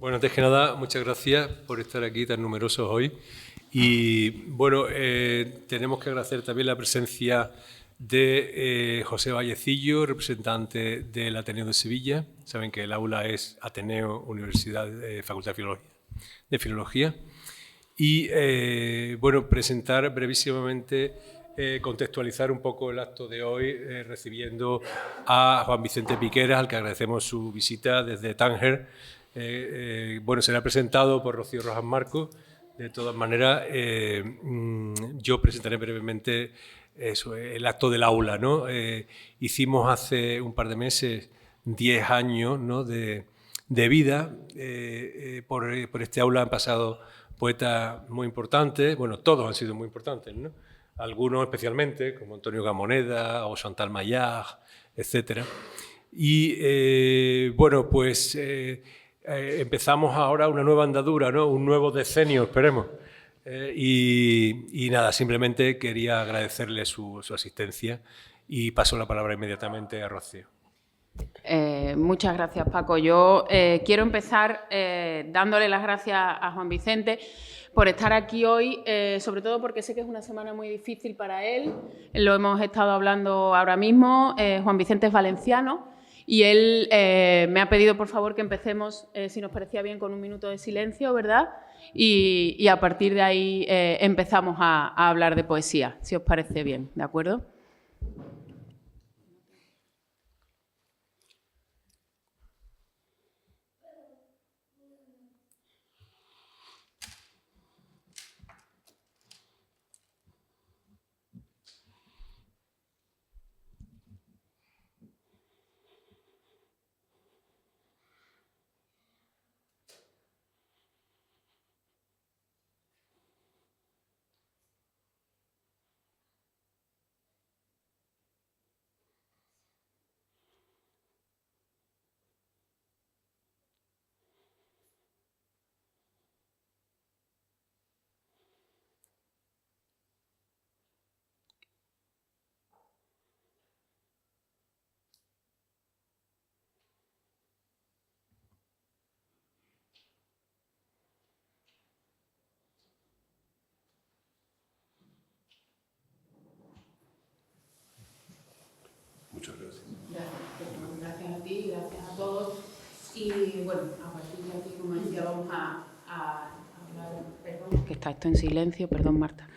Bueno, antes que nada, muchas gracias por estar aquí tan numerosos hoy. Y bueno, tenemos que agradecer también la presencia de José Vallecillo, representante del Ateneo de Sevilla. Saben que el aula es Ateneo, Universidad, Facultad de Filología. Y bueno, presentar brevísimamente, contextualizar un poco el acto de hoy, recibiendo a Juan Vicente Piqueras, al que agradecemos su visita desde Tánger. Bueno, será presentado por Rocío Rojas Marcos. De todas maneras, yo presentaré brevemente eso, el acto del aula, ¿no? Hicimos hace un par de meses 10 años, ¿no?, de vida. Por este aula han pasado poetas muy importantes, bueno, todos han sido muy importantes, ¿no? Algunos especialmente, como Antonio Gamoneda o Chantal Maillard, etc. Y bueno, pues empezamos ahora una nueva andadura, ¿no?, un nuevo decenio, esperemos. Y nada, simplemente quería agradecerle su asistencia y paso la palabra inmediatamente a Rocío. Muchas gracias, Paco. Yo quiero empezar dándole las gracias a Juan Vicente por estar aquí hoy, sobre todo porque sé que es una semana muy difícil para él. Lo hemos estado hablando ahora mismo. Juan Vicente es valenciano y él me ha pedido, por favor, que empecemos, si nos parecía bien, con un minuto de silencio, ¿verdad? Y a partir de ahí empezamos a hablar de poesía, si os parece bien, ¿de acuerdo? Muchas gracias. Gracias a ti, gracias a todos. Y bueno, a partir de aquí, como decía, vamos a hablar. Perdón, que está esto en silencio, perdón, Marta.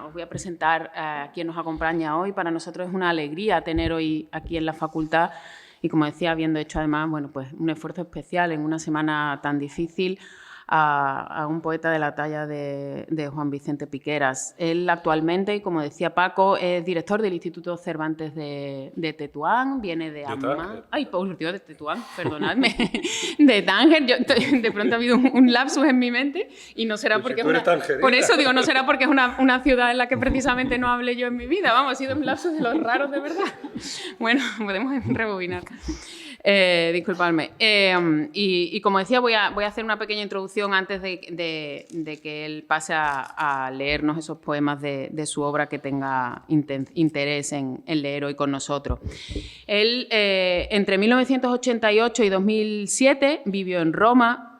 Os voy a presentar a quien nos acompaña hoy. Para nosotros es una alegría tener hoy aquí en la facultad y, como decía, habiendo hecho además, bueno, pues un esfuerzo especial en una semana tan difícil, a un poeta de la talla de Juan Vicente Piqueras. Él actualmente, como decía Paco, es director del Instituto Cervantes de Tetuán, viene de Amman. Ay, por Dios, de Tetuán, perdonadme, de Tánger. De pronto ha habido un lapsus en mi mente y no será porque es una... Por eso digo, no será porque es una ciudad en la que precisamente no hablé yo en mi vida. Vamos, ha sido un lapsus de los raros, de verdad. Bueno, podemos rebobinar. Disculpadme. Y como decía, voy a hacer una pequeña introducción antes de que él pase a leernos esos poemas de su obra que tenga interés en leer hoy con nosotros. Él, entre 1988 y 2007, vivió en Roma,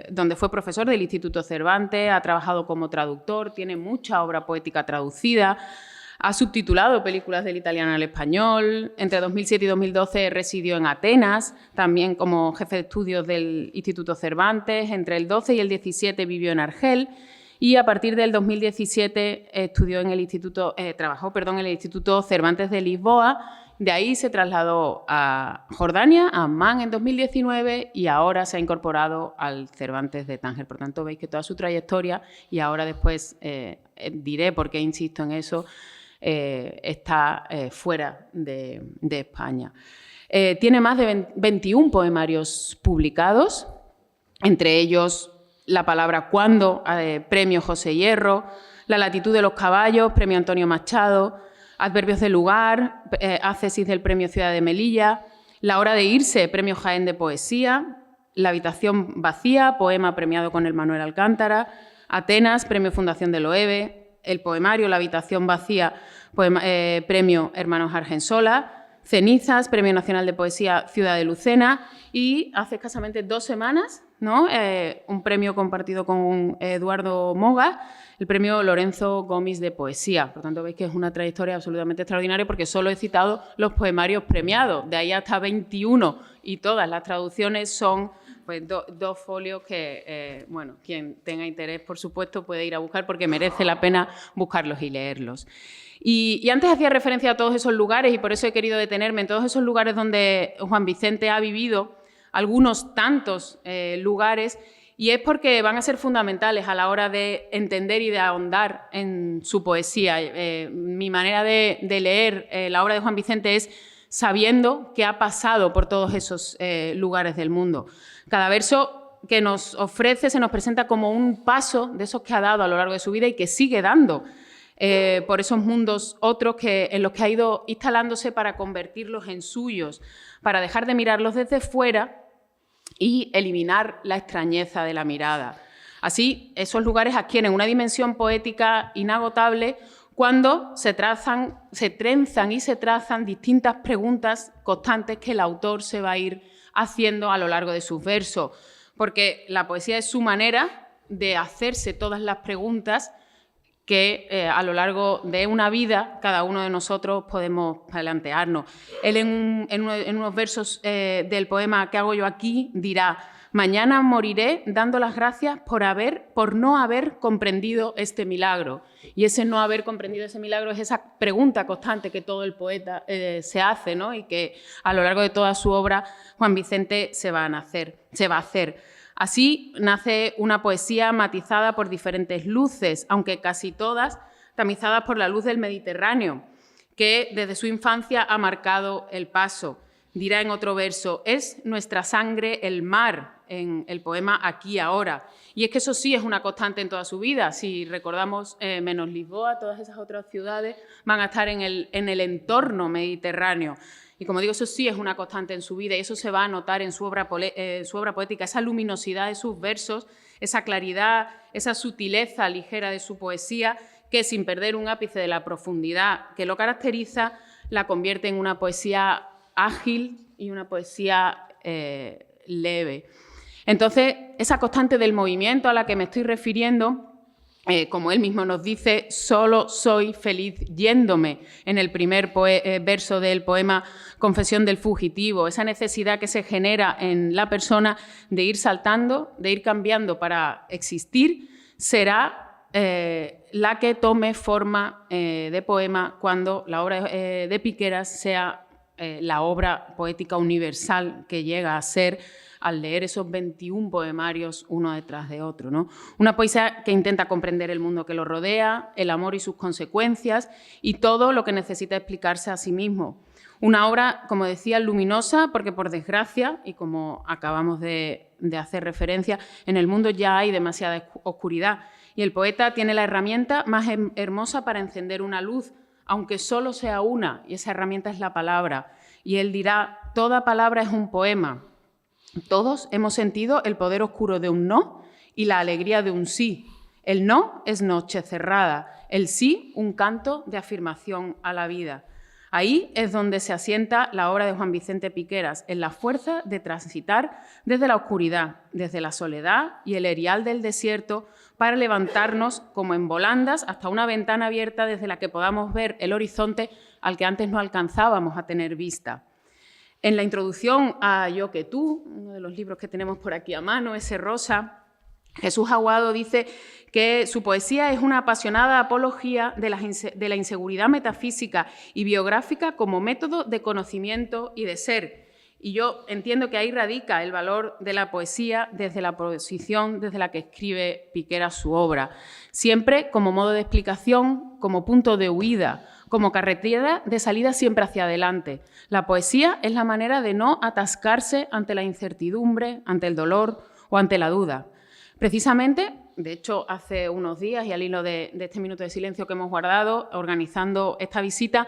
donde fue profesor del Instituto Cervantes, ha trabajado como traductor, tiene mucha obra poética traducida. Ha subtitulado películas del italiano al español. Entre 2007 y 2012 residió en Atenas, también como jefe de estudios del Instituto Cervantes. Entre el 12 y el 17 vivió en Argel y a partir del 2017 trabajó en el Instituto Cervantes de Lisboa. De ahí se trasladó a Jordania, a Amman en 2019 y ahora se ha incorporado al Cervantes de Tánger. Por tanto, veis que toda su trayectoria, y ahora después diré por qué insisto en eso, está fuera de España. Tiene más de 21 poemarios publicados, entre ellos La palabra cuando, premio José Hierro, La latitud de los caballos, premio Antonio Machado, Adverbios de lugar, ácesis del premio Ciudad de Melilla, La hora de irse, premio Jaén de poesía, La habitación vacía, poema premiado con el Manuel Alcántara, Atenas, premio Fundación de Loewe, el poemario La habitación vacía, premio Hermanos Argensola, Cenizas, Premio Nacional de Poesía Ciudad de Lucena y hace escasamente 2 semanas, ¿no? Un premio compartido con Eduardo Moga, el premio Lorenzo Gomis de Poesía. Por tanto, veis que es una trayectoria absolutamente extraordinaria porque solo he citado los poemarios premiados, de ahí hasta 21, y todas las traducciones son pues, 2 folios que, bueno, quien tenga interés, por supuesto, puede ir a buscar porque merece la pena buscarlos y leerlos. Y antes hacía referencia a todos esos lugares y por eso he querido detenerme en todos esos lugares donde Juan Vicente ha vivido, algunos tantos lugares, y es porque van a ser fundamentales a la hora de entender y de ahondar en su poesía. Mi manera de leer la obra de Juan Vicente es sabiendo que ha pasado por todos esos lugares del mundo. Cada verso que nos ofrece se nos presenta como un paso de esos que ha dado a lo largo de su vida y que sigue dando por esos mundos otros en los que ha ido instalándose para convertirlos en suyos, para dejar de mirarlos desde fuera y eliminar la extrañeza de la mirada. Así, esos lugares adquieren una dimensión poética inagotable cuando se trenzan y se trazan distintas preguntas constantes que el autor se va a ir haciendo a lo largo de sus versos, porque la poesía es su manera de hacerse todas las preguntas que a lo largo de una vida cada uno de nosotros podemos plantearnos. Él en unos versos del poema ¿Qué hago yo aquí? Dirá: mañana moriré dando las gracias por no haber comprendido este milagro. Y ese no haber comprendido ese milagro es esa pregunta constante que todo el poeta se hace, ¿no? Y que a lo largo de toda su obra Juan Vicente se va a hacer. Así nace una poesía matizada por diferentes luces, aunque casi todas tamizadas por la luz del Mediterráneo, que desde su infancia ha marcado el paso. Dirá en otro verso: es nuestra sangre el mar, en el poema Aquí ahora. Y es que eso sí es una constante en toda su vida. Si recordamos, menos Lisboa, todas esas otras ciudades van a estar en el entorno mediterráneo. Y como digo, eso sí es una constante en su vida y eso se va a notar en su obra poética, esa luminosidad de sus versos, esa claridad, esa sutileza ligera de su poesía, que sin perder un ápice de la profundidad que lo caracteriza, la convierte en una poesía ágil y una poesía leve. Entonces, esa constante del movimiento a la que me estoy refiriendo, como él mismo nos dice, solo soy feliz yéndome, en el primer verso del poema Confesión del fugitivo, esa necesidad que se genera en la persona de ir saltando, de ir cambiando para existir, será la que tome forma de poema cuando la obra de Piqueras sea la obra poética universal que llega a ser al leer esos 21 poemarios uno detrás de otro, ¿no? Una poesía que intenta comprender el mundo que lo rodea, el amor y sus consecuencias y todo lo que necesita explicarse a sí mismo. Una obra, como decía, luminosa, porque por desgracia, y como acabamos de hacer referencia, en el mundo ya hay demasiada oscuridad y el poeta tiene la herramienta más hermosa para encender una luz, aunque solo sea una, y esa herramienta es la palabra. Y él dirá: toda palabra es un poema. Todos hemos sentido el poder oscuro de un no y la alegría de un sí. El no es noche cerrada, el sí un canto de afirmación a la vida. Ahí es donde se asienta la obra de Juan Vicente Piqueras, en la fuerza de transitar desde la oscuridad, desde la soledad y el erial del desierto, para levantarnos como en volandas hasta una ventana abierta desde la que podamos ver el horizonte al que antes no alcanzábamos a tener vista. En la introducción a Yo que tú, uno de los libros que tenemos por aquí a mano, ese rosa, Jesús Aguado dice que su poesía es una apasionada apología de la inseguridad metafísica y biográfica como método de conocimiento y de ser. Y yo entiendo que ahí radica el valor de la poesía desde la posición desde la que escribe Piqueras su obra, siempre como modo de explicación, como punto de huida, como carretera de salida siempre hacia adelante. La poesía es la manera de no atascarse ante la incertidumbre, ante el dolor o ante la duda. Precisamente, de hecho, hace unos días, y al hilo de este minuto de silencio que hemos guardado, organizando esta visita,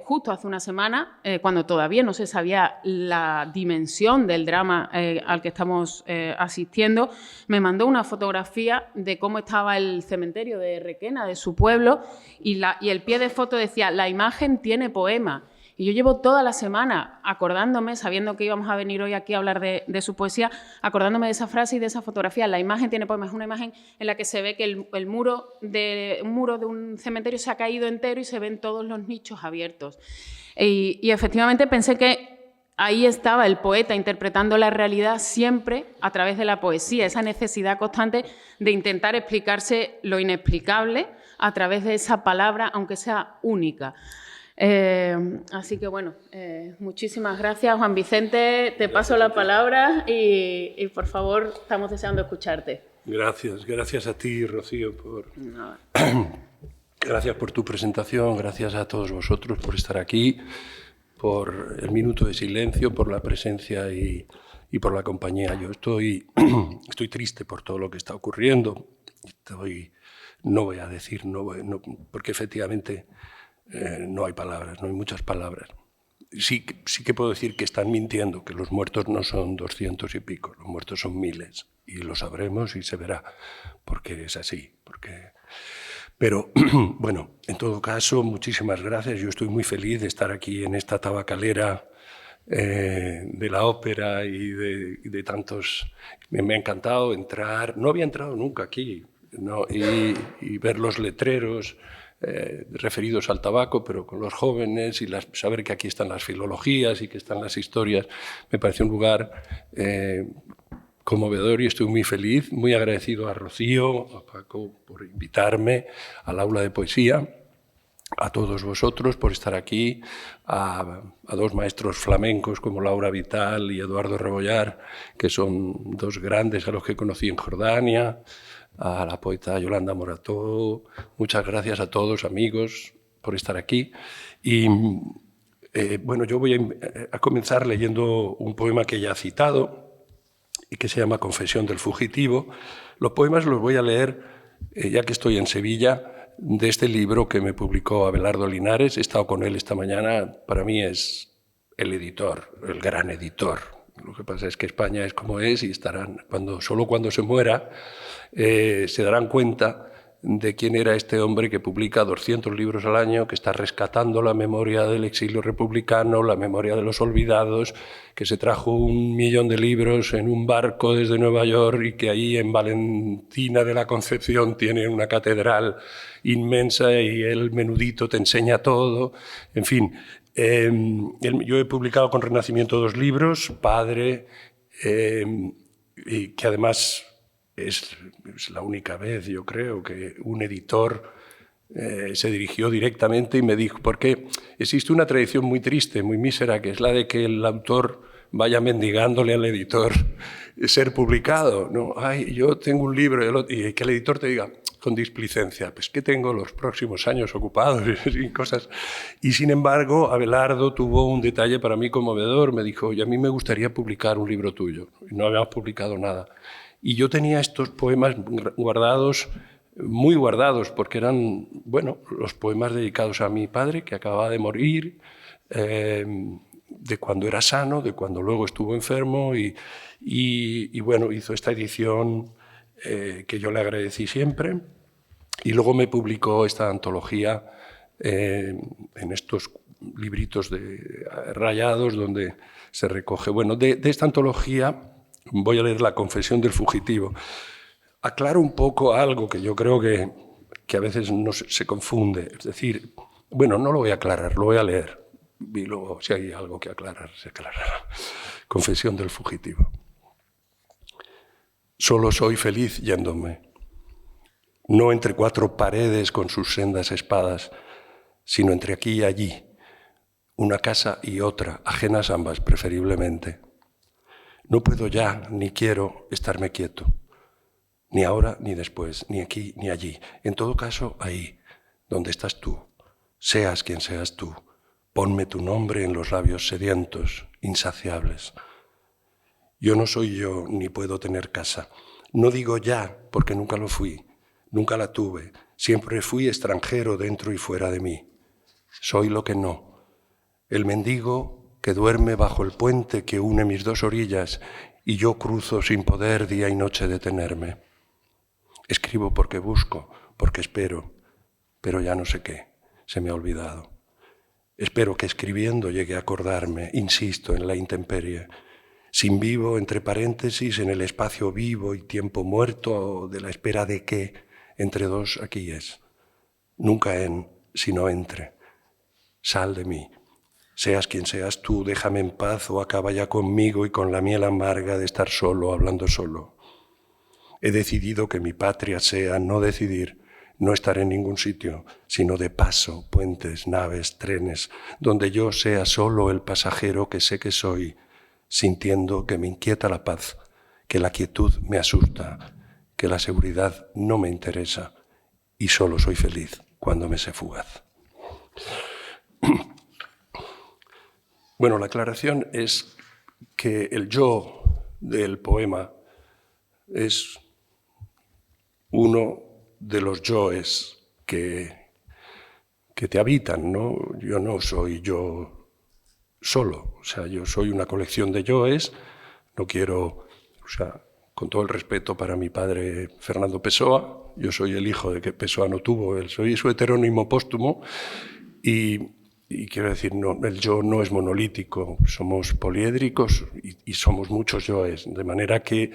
justo hace una semana, cuando todavía no se sabía la dimensión del drama al que estamos asistiendo, me mandó una fotografía de cómo estaba el cementerio de Requena, de su pueblo, y el pie de foto decía: la imagen tiene poema. Y yo llevo toda la semana acordándome, sabiendo que íbamos a venir hoy aquí a hablar de su poesía, acordándome de esa frase y de esa fotografía. La imagen tiene poemas, es una imagen en la que se ve que un muro de un cementerio se ha caído entero y se ven todos los nichos abiertos. Y efectivamente pensé que ahí estaba el poeta interpretando la realidad siempre a través de la poesía, esa necesidad constante de intentar explicarse lo inexplicable a través de esa palabra, aunque sea única. Así que, bueno, muchísimas gracias, Juan Vicente. Te paso la palabra y por favor, estamos deseando escucharte. Gracias a ti, Rocío, gracias por tu presentación, gracias a todos vosotros por estar aquí, por el minuto de silencio, por la presencia y por la compañía. Yo estoy triste por todo lo que está ocurriendo. No voy a decir, porque efectivamente no hay palabras, no hay muchas palabras. Sí que puedo decir que están mintiendo, que los muertos no son 200 y pico, los muertos son miles, y lo sabremos y se verá, porque es así. Pero, bueno, en todo caso, muchísimas gracias. Yo estoy muy feliz de estar aquí en esta tabacalera de la ópera y de tantos... Me ha encantado entrar, no había entrado nunca aquí, ¿no? y ver los letreros referidos al tabaco, pero con los jóvenes, y saber que aquí están las filologías y que están las historias, me parece un lugar conmovedor y estoy muy feliz, muy agradecido a Rocío, a Paco por invitarme al aula de poesía, a todos vosotros por estar aquí, a dos maestros flamencos como Laura Vital y Eduardo Rebollar, que son dos grandes a los que conocí en Jordania, a la poeta Yolanda Morató. Muchas gracias a todos, amigos, por estar aquí. Y bueno, yo voy a comenzar leyendo un poema que ya he citado y que se llama Confesión del fugitivo. Los poemas los voy a leer, ya que estoy en Sevilla, de este libro que me publicó Abelardo Linares. He estado con él esta mañana. Para mí es el editor, el gran editor. Lo que pasa es que España es como es y solo cuando se muera se darán cuenta de quién era este hombre que publica 200 libros al año, que está rescatando la memoria del exilio republicano, la memoria de los olvidados, que se trajo 1 millón de libros en un barco desde Nueva York y que ahí en Valentina de la Concepción tiene una catedral inmensa y el menudito te enseña todo. En fin, yo he publicado con Renacimiento 2 libros, Padre, y que además es la única vez, yo creo, que un editor se dirigió directamente y me dijo, porque existe una tradición muy triste, muy mísera, que es la de que el autor vaya mendigándole al editor ser publicado, ¿no? Ay, yo tengo un libro, y que el editor te diga con displicencia, pues que tengo los próximos años ocupados y cosas. Y sin embargo, Abelardo tuvo un detalle para mí conmovedor, me dijo, oye, a mí me gustaría publicar un libro tuyo, y no habíamos publicado nada. Y yo tenía estos poemas guardados, muy guardados, porque eran, bueno, los poemas dedicados a mi padre, que acababa de morir, de cuando era sano, de cuando luego estuvo enfermo, y bueno, hizo esta edición que yo le agradecí siempre, y luego me publicó esta antología en estos libritos rayados donde se recoge. Bueno, de esta antología voy a leer La confesión del fugitivo. Aclaro un poco algo que yo creo que a veces no se confunde. Es decir, bueno, no lo voy a aclarar, lo voy a leer. Y luego, si hay algo que aclarar, se aclarará. Confesión del fugitivo. Solo soy feliz yéndome. No entre 4 paredes con sus sendas espadas, sino entre aquí y allí. Una casa y otra, ajenas ambas preferiblemente. No puedo ya, ni quiero, estarme quieto. Ni ahora, ni después, ni aquí, ni allí. En todo caso, ahí, donde estás tú, seas quien seas tú. Ponme tu nombre en los labios sedientos, insaciables. Yo no soy yo, ni puedo tener casa. No digo ya, porque nunca lo fui, nunca la tuve. Siempre fui extranjero dentro y fuera de mí. Soy lo que no. El mendigo que duerme bajo el puente que une mis 2 orillas y yo cruzo sin poder día y noche detenerme. Escribo porque busco, porque espero, pero ya no sé qué, se me ha olvidado. Espero que escribiendo llegue a acordarme, insisto, en la intemperie, sin vivo, entre paréntesis, en el espacio vivo y tiempo muerto de la espera de que, entre dos aquí es. Nunca en, sino entre. Sal de mí. Seas quien seas tú, déjame en paz o acaba ya conmigo y con la miel amarga de estar solo, hablando solo. He decidido que mi patria sea no decidir, no estar en ningún sitio, sino de paso, puentes, naves, trenes, donde yo sea solo el pasajero que sé que soy, sintiendo que me inquieta la paz, que la quietud me asusta, que la seguridad no me interesa y solo soy feliz cuando me sé fugaz. Bueno, la aclaración es que el yo del poema es uno de los yoes que te habitan, ¿no? Yo no soy yo solo, o sea, yo soy una colección de yoes, no quiero, o sea, con todo el respeto para mi padre Fernando Pessoa, yo soy el hijo de que Pessoa no tuvo, soy su heterónimo póstumo y quiero decir, no, el yo no es monolítico, somos poliédricos y somos muchos yoes, de manera que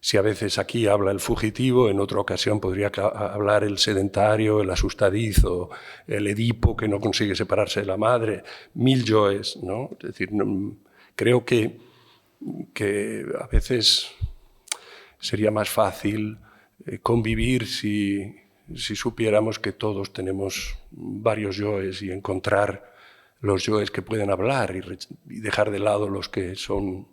si a veces aquí habla el fugitivo, en otra ocasión podría hablar el sedentario, el asustadizo, el Edipo que no consigue separarse de la madre, mil yoes, ¿no? Es decir, creo que a veces sería más fácil convivir si supiéramos que todos tenemos varios yoes y encontrar los yoes que pueden hablar y dejar de lado los que son.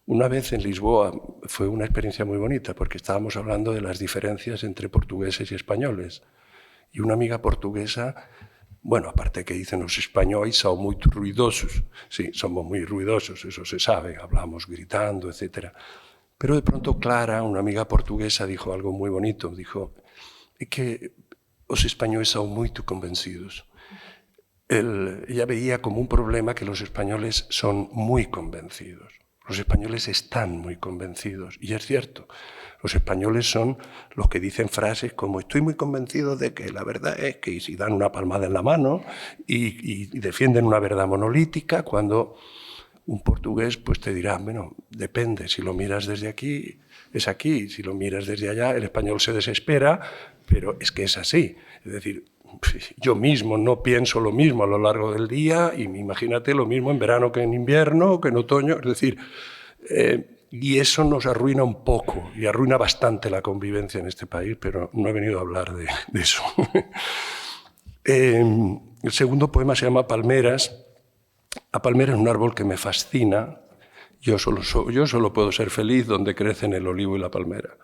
Una vez en Lisboa fue una experiencia muy bonita porque estábamos hablando de las diferencias entre portugueses y españoles. Y una amiga portuguesa, bueno, aparte que dicen los españoles son muy ruidosos. Sí, somos muy ruidosos, eso se sabe, hablamos gritando, etc. Pero de pronto Clara, una amiga portuguesa, dijo algo muy bonito. Dijo que los españoles son muy convencidos. Ella veía como un problema que los españoles son muy convencidos. Los españoles están muy convencidos, y es cierto, los españoles son los que dicen frases como estoy muy convencido de que la verdad es que, y si dan una palmada en la mano y defienden una verdad monolítica, cuando un portugués pues te dirá, bueno, depende, si lo miras desde aquí, es aquí, si lo miras desde allá, el español se desespera, pero es que es así, es decir, yo mismo no pienso lo mismo a lo largo del día y imagínate lo mismo en verano que en invierno, que en otoño, es decir, y eso nos arruina un poco y arruina bastante la convivencia en este país, pero no he venido a hablar de eso. El segundo poema se llama Palmeras. La palmera es un árbol que me fascina. Yo solo puedo ser feliz donde crecen el olivo y la palmera.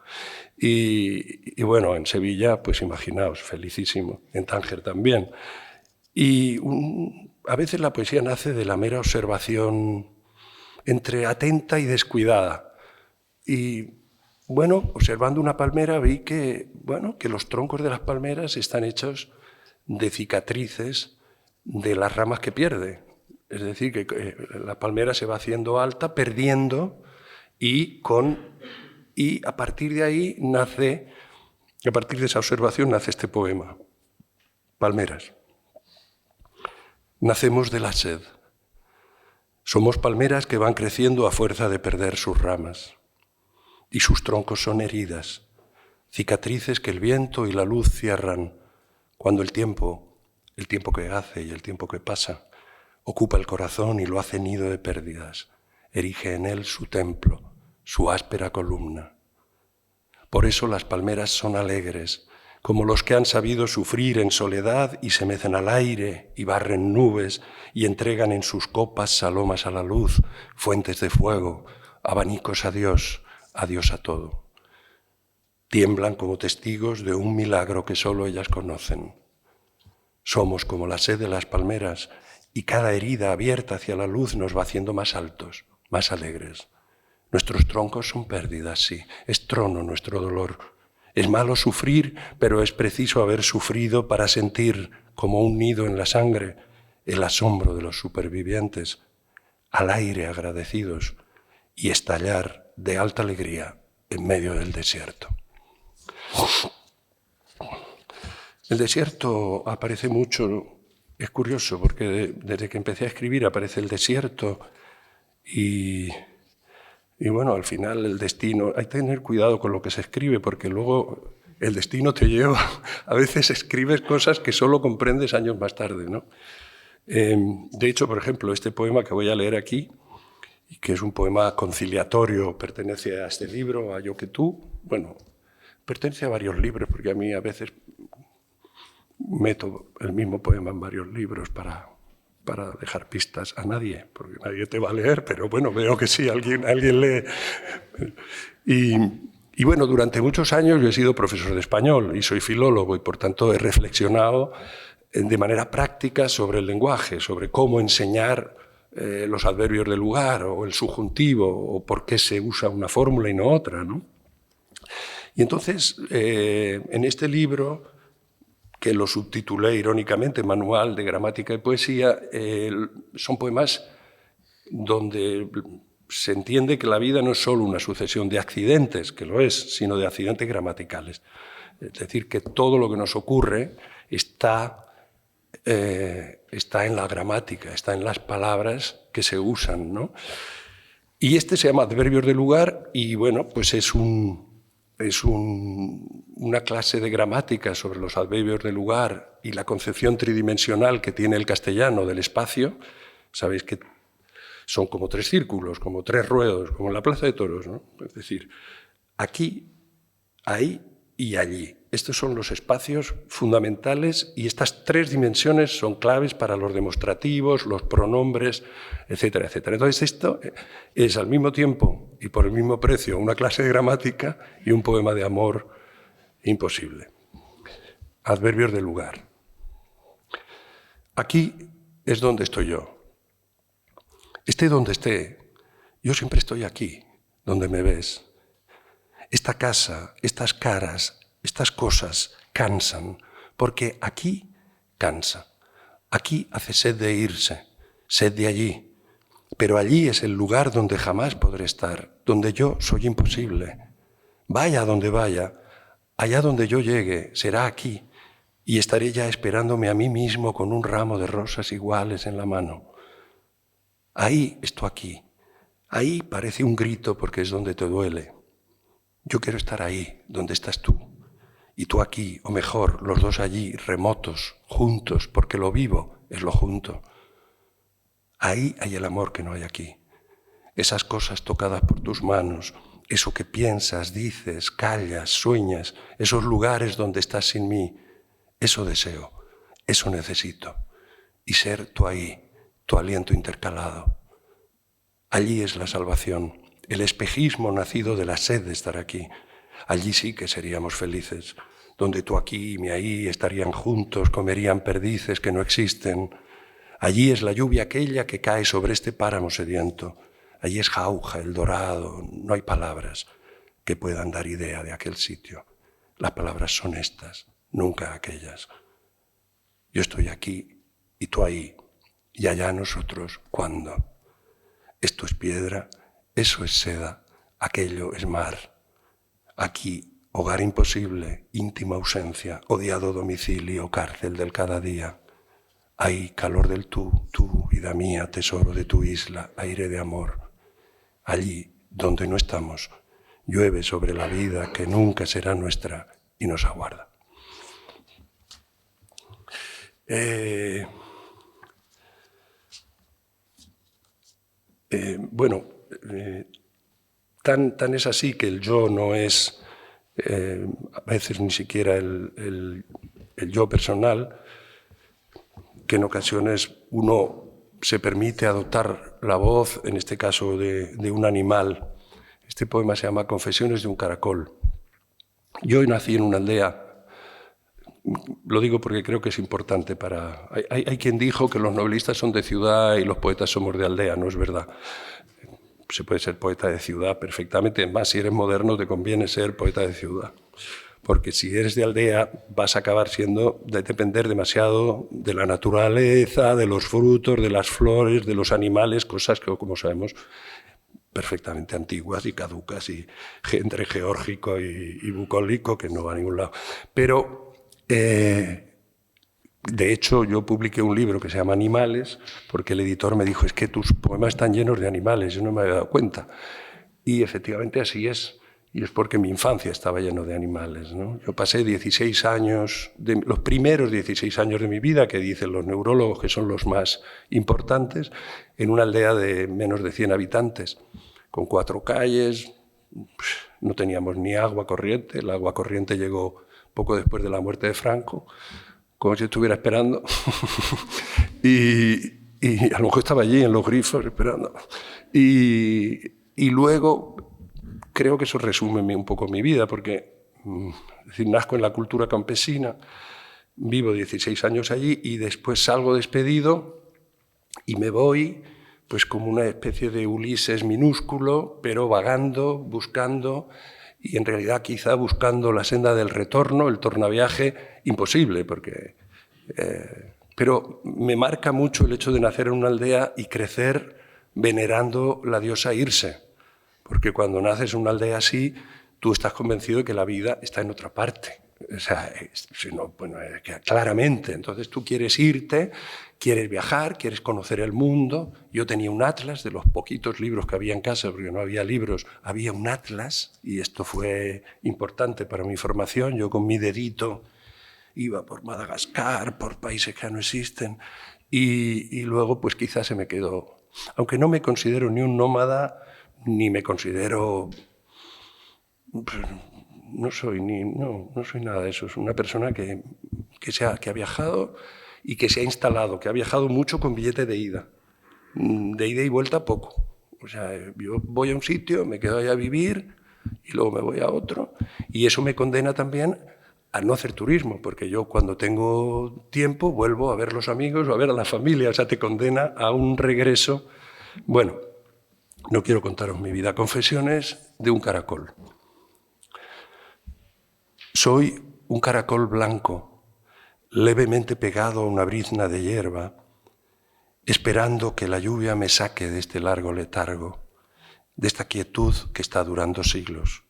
Y bueno, en Sevilla, pues imaginaos, felicísimo. En Tánger también. Y a veces la poesía nace de la mera observación entre atenta y descuidada. Y bueno, observando una palmera vi que los troncos de las palmeras están hechos de cicatrices de las ramas que pierde. Es decir, que la palmera se va haciendo alta, perdiendo, y a partir de ahí a partir de esa observación nace este poema. Palmeras. Nacemos de la sed. Somos palmeras que van creciendo a fuerza de perder sus ramas. Y sus troncos son heridas, cicatrices que el viento y la luz cierran cuando el tiempo que hace y el tiempo que pasa, ocupa el corazón y lo hace nido de pérdidas, erige en él su templo, su áspera columna. Por eso las palmeras son alegres, como los que han sabido sufrir en soledad y se mecen al aire y barren nubes y entregan en sus copas salomas a la luz, fuentes de fuego, abanicos a Dios, adiós a todo. Tiemblan como testigos de un milagro que solo ellas conocen. Somos como la sed de las palmeras y cada herida abierta hacia la luz nos va haciendo más altos, más alegres. Nuestros troncos son pérdidas, sí, es trono nuestro dolor. Es malo sufrir, pero es preciso haber sufrido para sentir, como un nido en la sangre, el asombro de los supervivientes, al aire agradecidos y estallar de alta alegría en medio del desierto. El desierto aparece mucho es curioso porque desde que empecé a escribir aparece el desierto y bueno, al final el destino, hay que tener cuidado con lo que se escribe porque luego el destino te lleva, a veces escribes cosas que solo comprendes años más tarde, ¿no? De hecho, por ejemplo, este poema que voy a leer aquí, que es un poema conciliatorio, pertenece a este libro, a Yo que tú, bueno, pertenece a varios libros, porque a mí a veces meto el mismo poema en varios libros para dejar pistas a nadie, porque nadie te va a leer, pero bueno, veo que sí, alguien lee. Y bueno, durante muchos años yo he sido profesor de español y soy filólogo y por tanto he reflexionado de manera práctica sobre el lenguaje, sobre cómo enseñar los adverbios de lugar o el subjuntivo o por qué se usa una fórmula y no otra, ¿no? Y entonces, en este libro, que lo subtitulé irónicamente Manual de Gramática y Poesía, son poemas donde se entiende que la vida no es solo una sucesión de accidentes, que lo es, sino de accidentes gramaticales. Es decir, que todo lo que nos ocurre está en la gramática, está en las palabras que se usan, ¿no? Y este se llama Adverbios de lugar y, bueno, pues es una clase de gramática sobre los adverbios de lugar y la concepción tridimensional que tiene el castellano del espacio. Sabéis que son como 3 círculos, como 3 ruedos, como en la Plaza de Toros, ¿no? Es decir, aquí, ahí y allí. Estos son los espacios fundamentales y estas 3 dimensiones son claves para los demostrativos, los pronombres, etcétera, etcétera. Entonces esto es al mismo tiempo y por el mismo precio una clase de gramática y un poema de amor imposible. Adverbios de lugar. Aquí es donde estoy yo. Esté donde esté, yo siempre estoy aquí, donde me ves. Esta casa, estas caras, estas cosas cansan, porque aquí cansa. Aquí hace sed de irse, sed de allí. Pero allí es el lugar donde jamás podré estar, donde yo soy imposible. Vaya donde vaya, allá donde yo llegue, será aquí, y estaré ya esperándome a mí mismo con un ramo de rosas iguales en la mano. Ahí estoy aquí, ahí parece un grito porque es donde te duele. Yo quiero estar ahí, donde estás tú, y tú aquí, o mejor, los dos allí, remotos, juntos, porque lo vivo es lo junto. Ahí hay el amor que no hay aquí. Esas cosas tocadas por tus manos, eso que piensas, dices, callas, sueñas, esos lugares donde estás sin mí, eso deseo, eso necesito. Y ser tú ahí, tu aliento intercalado. Allí es la salvación, el espejismo nacido de la sed de estar aquí. Allí sí que seríamos felices, donde tú aquí y mi ahí estarían juntos, comerían perdices que no existen. Allí es la lluvia aquella que cae sobre este páramo sediento. Allí es Jauja, el dorado, no hay palabras que puedan dar idea de aquel sitio. Las palabras son estas, nunca aquellas. Yo estoy aquí y tú ahí, y allá nosotros, ¿cuándo? Esto es piedra, eso es seda, aquello es mar. Aquí, hogar imposible, íntima ausencia, odiado domicilio, cárcel del cada día. Ahí, calor del tú, vida mía, tesoro de tu isla, aire de amor. Allí, donde no estamos, llueve sobre la vida que nunca será nuestra y nos aguarda. Tan es así que el yo no es a veces ni siquiera el yo personal, que en ocasiones uno se permite adoptar la voz, en este caso de un animal. Este poema se llama Confesiones de un caracol. Yo nací en una aldea. Lo digo porque creo que es importante para... Hay quien dijo que los novelistas son de ciudad y los poetas somos de aldea, no es verdad. Se puede ser poeta de ciudad perfectamente, más si eres moderno te conviene ser poeta de ciudad. Porque si eres de aldea vas a acabar siendo de depender demasiado de la naturaleza, de los frutos, de las flores, de los animales, cosas que, como sabemos, perfectamente antiguas y caducas, y entre geórgico y bucólico, que no va a ningún lado. Pero De hecho, yo publiqué un libro que se llama Animales, porque el editor me dijo, es que tus poemas están llenos de animales, yo no me había dado cuenta. Y efectivamente así es, y es porque mi infancia estaba lleno de animales, ¿no? Yo pasé 16 años, los primeros 16 años de mi vida, que dicen los neurólogos que son los más importantes, en una aldea de menos de 100 habitantes, con 4 calles, no teníamos ni agua corriente, el agua corriente llegó poco después de la muerte de Franco, como si estuviera esperando, y a lo mejor estaba allí en los grifos esperando. Y luego creo que eso resume un poco mi vida, porque es decir, nazco en la cultura campesina, vivo 16 años allí y después salgo despedido y me voy pues como una especie de Ulises minúsculo, pero vagando, buscando, y en realidad quizá buscando la senda del retorno, el tornaviaje, imposible, porque... pero me marca mucho el hecho de nacer en una aldea y crecer venerando la diosa Irse, porque cuando naces en una aldea así, tú estás convencido de que la vida está en otra parte. O sea, bueno, claramente. Entonces tú quieres irte, quieres viajar, quieres conocer el mundo. Yo tenía un atlas, de los poquitos libros que había en casa, porque no había libros, había un atlas, y esto fue importante para mi formación. Yo con mi dedito iba por Madagascar, por países que no existen, y luego pues quizás se me quedó. Aunque no me considero ni un nómada, ni me considero... No soy nada de eso. Es una persona que ha viajado y que se ha instalado, que ha viajado mucho con billete de ida y vuelta poco. O sea, yo voy a un sitio, me quedo allá a vivir y luego me voy a otro. Y eso me condena también a no hacer turismo, porque yo cuando tengo tiempo vuelvo a ver los amigos o a ver a la familia. O sea, te condena a un regreso. Bueno, no quiero contaros mi vida. Confesiones de un caracol. Soy un caracol blanco, levemente pegado a una brizna de hierba, esperando que la lluvia me saque de este largo letargo, de esta quietud que está durando siglos,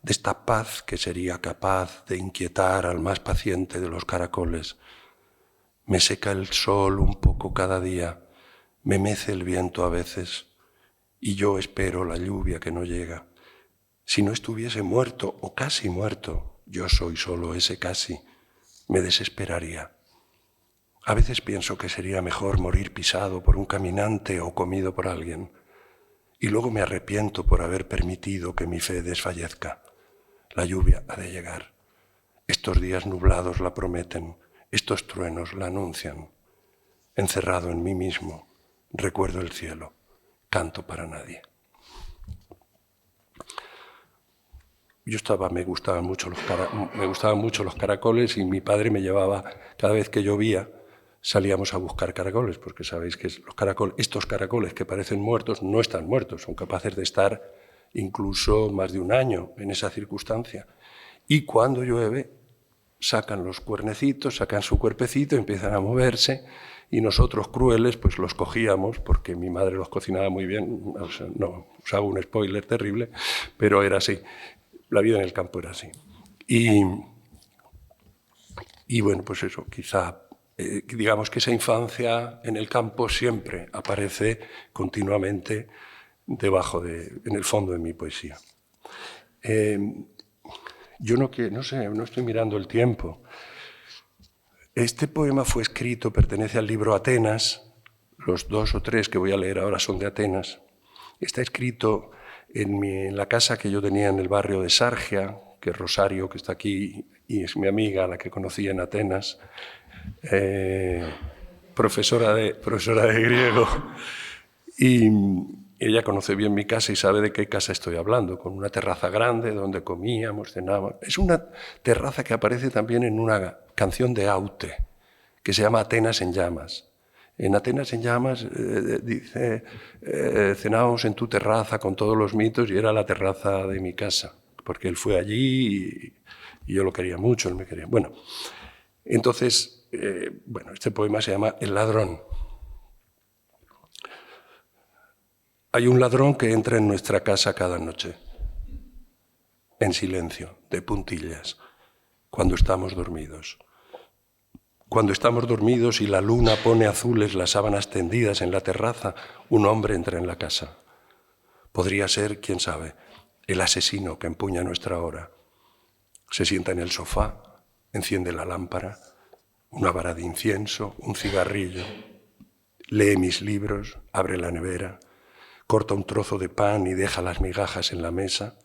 de esta paz que sería capaz de inquietar al más paciente de los caracoles. Me seca el sol un poco cada día, me mece el viento a veces, y yo espero la lluvia que no llega. Si no estuviese muerto o casi muerto, yo soy solo ese casi, me desesperaría. A veces pienso que sería mejor morir pisado por un caminante o comido por alguien, y luego me arrepiento por haber permitido que mi fe desfallezca. La lluvia ha de llegar. Estos días nublados la prometen, estos truenos la anuncian. Encerrado en mí mismo, recuerdo el cielo, canto para nadie. Me gustaban mucho los caracoles y mi padre me llevaba, cada vez que llovía, salíamos a buscar caracoles, porque sabéis que estos caracoles que parecen muertos no están muertos, son capaces de estar incluso más de un año en esa circunstancia. Y cuando llueve, sacan los cuernecitos, sacan su cuerpecito, empiezan a moverse, y nosotros crueles pues los cogíamos, porque mi madre los cocinaba muy bien. O sea, no, os hago un spoiler terrible, pero era así. La vida en el campo era así. Y bueno, pues eso, quizá, digamos que esa infancia en el campo siempre aparece continuamente en el fondo de mi poesía. Yo no estoy mirando el tiempo. Este poema fue escrito, pertenece al libro Atenas. Los 2 o 3 que voy a leer ahora son de Atenas. Está escrito en la casa que yo tenía en el barrio de Sargia, que es Rosario, que está aquí, y es mi amiga, la que conocí en Atenas, profesora de griego. Y ella conoce bien mi casa y sabe de qué casa estoy hablando, con una terraza grande donde comíamos, cenábamos. Es una terraza que aparece también en una canción de Aute, que se llama Atenas en llamas. En Atenas en llamas dice, cenábamos en tu terraza con todos los mitos, y era la terraza de mi casa, porque él fue allí y yo lo quería mucho, él me quería. Bueno, entonces, este poema se llama El ladrón. Hay un ladrón que entra en nuestra casa cada noche, en silencio, de puntillas, cuando estamos dormidos. Cuando estamos dormidos y la luna pone azules las sábanas tendidas en la terraza, un hombre entra en la casa. Podría ser, quién sabe, el asesino que empuña nuestra hora. Se sienta en el sofá, enciende la lámpara, una vara de incienso, un cigarrillo, lee mis libros, abre la nevera, corta un trozo de pan y deja las migajas en la mesa.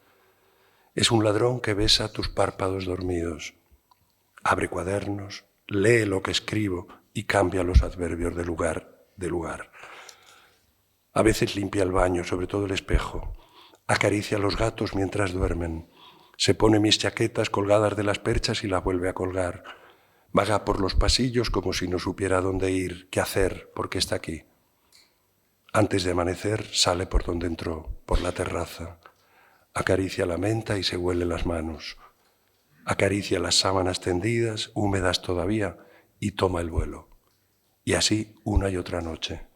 Es un ladrón que besa tus párpados dormidos. Abre cuadernos, lee lo que escribo y cambia los adverbios de lugar. A veces limpia el baño, sobre todo el espejo. Acaricia a los gatos mientras duermen. Se pone mis chaquetas colgadas de las perchas y las vuelve a colgar. Vaga por los pasillos como si no supiera dónde ir, qué hacer, por qué está aquí. Antes de amanecer sale por donde entró, por la terraza. Acaricia la menta y se huele las manos. Acaricia las sábanas tendidas, húmedas todavía, y toma el vuelo. Y así una y otra noche.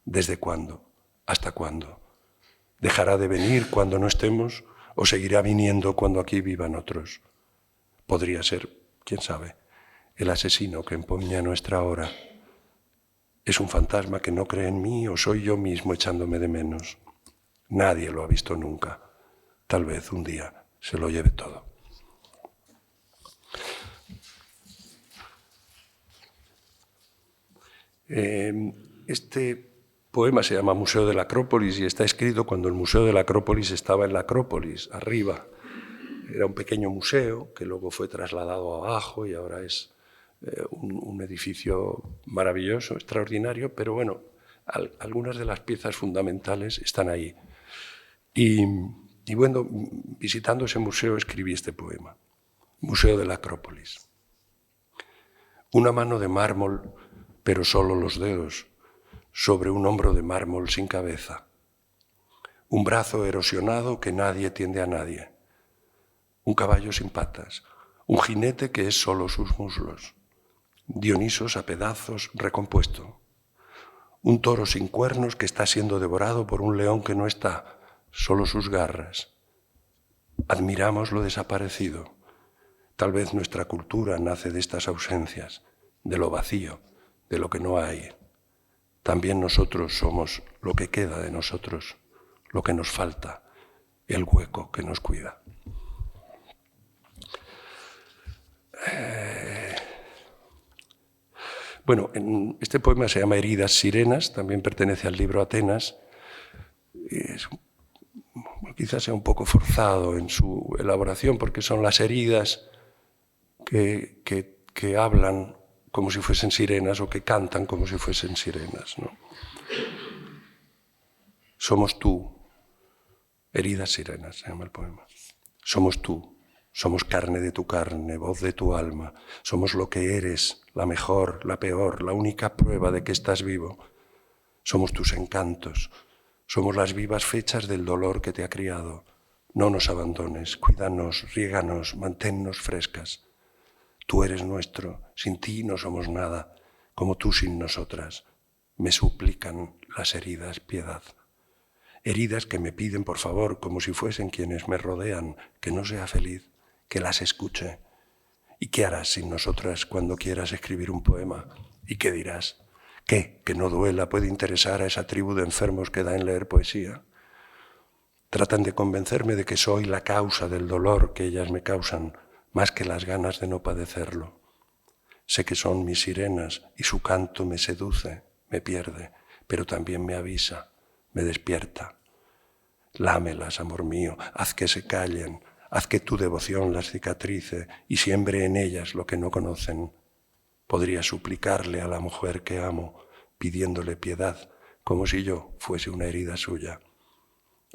¿Desde cuándo? ¿Hasta cuándo? ¿Dejará de venir cuando no estemos o seguirá viniendo cuando aquí vivan otros? Podría ser, quién sabe, el asesino que empuña nuestra hora. ¿Es un fantasma que no cree en mí o soy yo mismo echándome de menos? Nadie lo ha visto nunca. Tal vez un día se lo lleve todo. Este poema se llama Museo de la Acrópolis y está escrito cuando el Museo de la Acrópolis estaba en la Acrópolis, arriba. Era un pequeño museo que luego fue trasladado abajo y ahora es un edificio maravilloso, extraordinario, pero bueno, algunas de las piezas fundamentales están ahí. Y bueno, visitando ese museo escribí este poema, Museo de la Acrópolis. Una mano de mármol, pero solo los dedos, sobre un hombro de mármol sin cabeza. Un brazo erosionado que nadie tiende a nadie. Un caballo sin patas, un jinete que es solo sus muslos. Dionisos a pedazos recompuesto. Un toro sin cuernos que está siendo devorado por un león que no está, solo sus garras. Admiramos lo desaparecido. Tal vez nuestra cultura nace de estas ausencias, de lo vacío, de lo que no hay. También nosotros somos lo que queda de nosotros, lo que nos falta, el hueco que nos cuida. Bueno, este poema se llama Heridas Sirenas, también pertenece al libro Atenas. Quizás sea un poco forzado en su elaboración porque son las heridas que hablan como si fuesen sirenas o que cantan como si fuesen sirenas, ¿no? Somos tú, heridas sirenas, se llama el poema. Somos tú, somos carne de tu carne, voz de tu alma. Somos lo que eres, la mejor, la peor, la única prueba de que estás vivo. Somos tus encantos, somos las vivas fechas del dolor que te ha criado. No nos abandones, cuídanos, riéganos, manténnos frescas. Tú eres nuestro, sin ti no somos nada, como tú sin nosotras. Me suplican las heridas piedad. Heridas que me piden, por favor, como si fuesen quienes me rodean, que no sea feliz, que las escuche. ¿Y qué harás sin nosotras cuando quieras escribir un poema? ¿Y qué dirás? ¿Qué, que no duela, puede interesar a esa tribu de enfermos que da en leer poesía? Tratan de convencerme de que soy la causa del dolor que ellas me causan, más que las ganas de no padecerlo. Sé que son mis sirenas y su canto me seduce, me pierde, pero también me avisa, me despierta. Lámelas, amor mío, haz que se callen, haz que tu devoción las cicatrice y siembre en ellas lo que no conocen. Podría suplicarle a la mujer que amo, pidiéndole piedad, como si yo fuese una herida suya.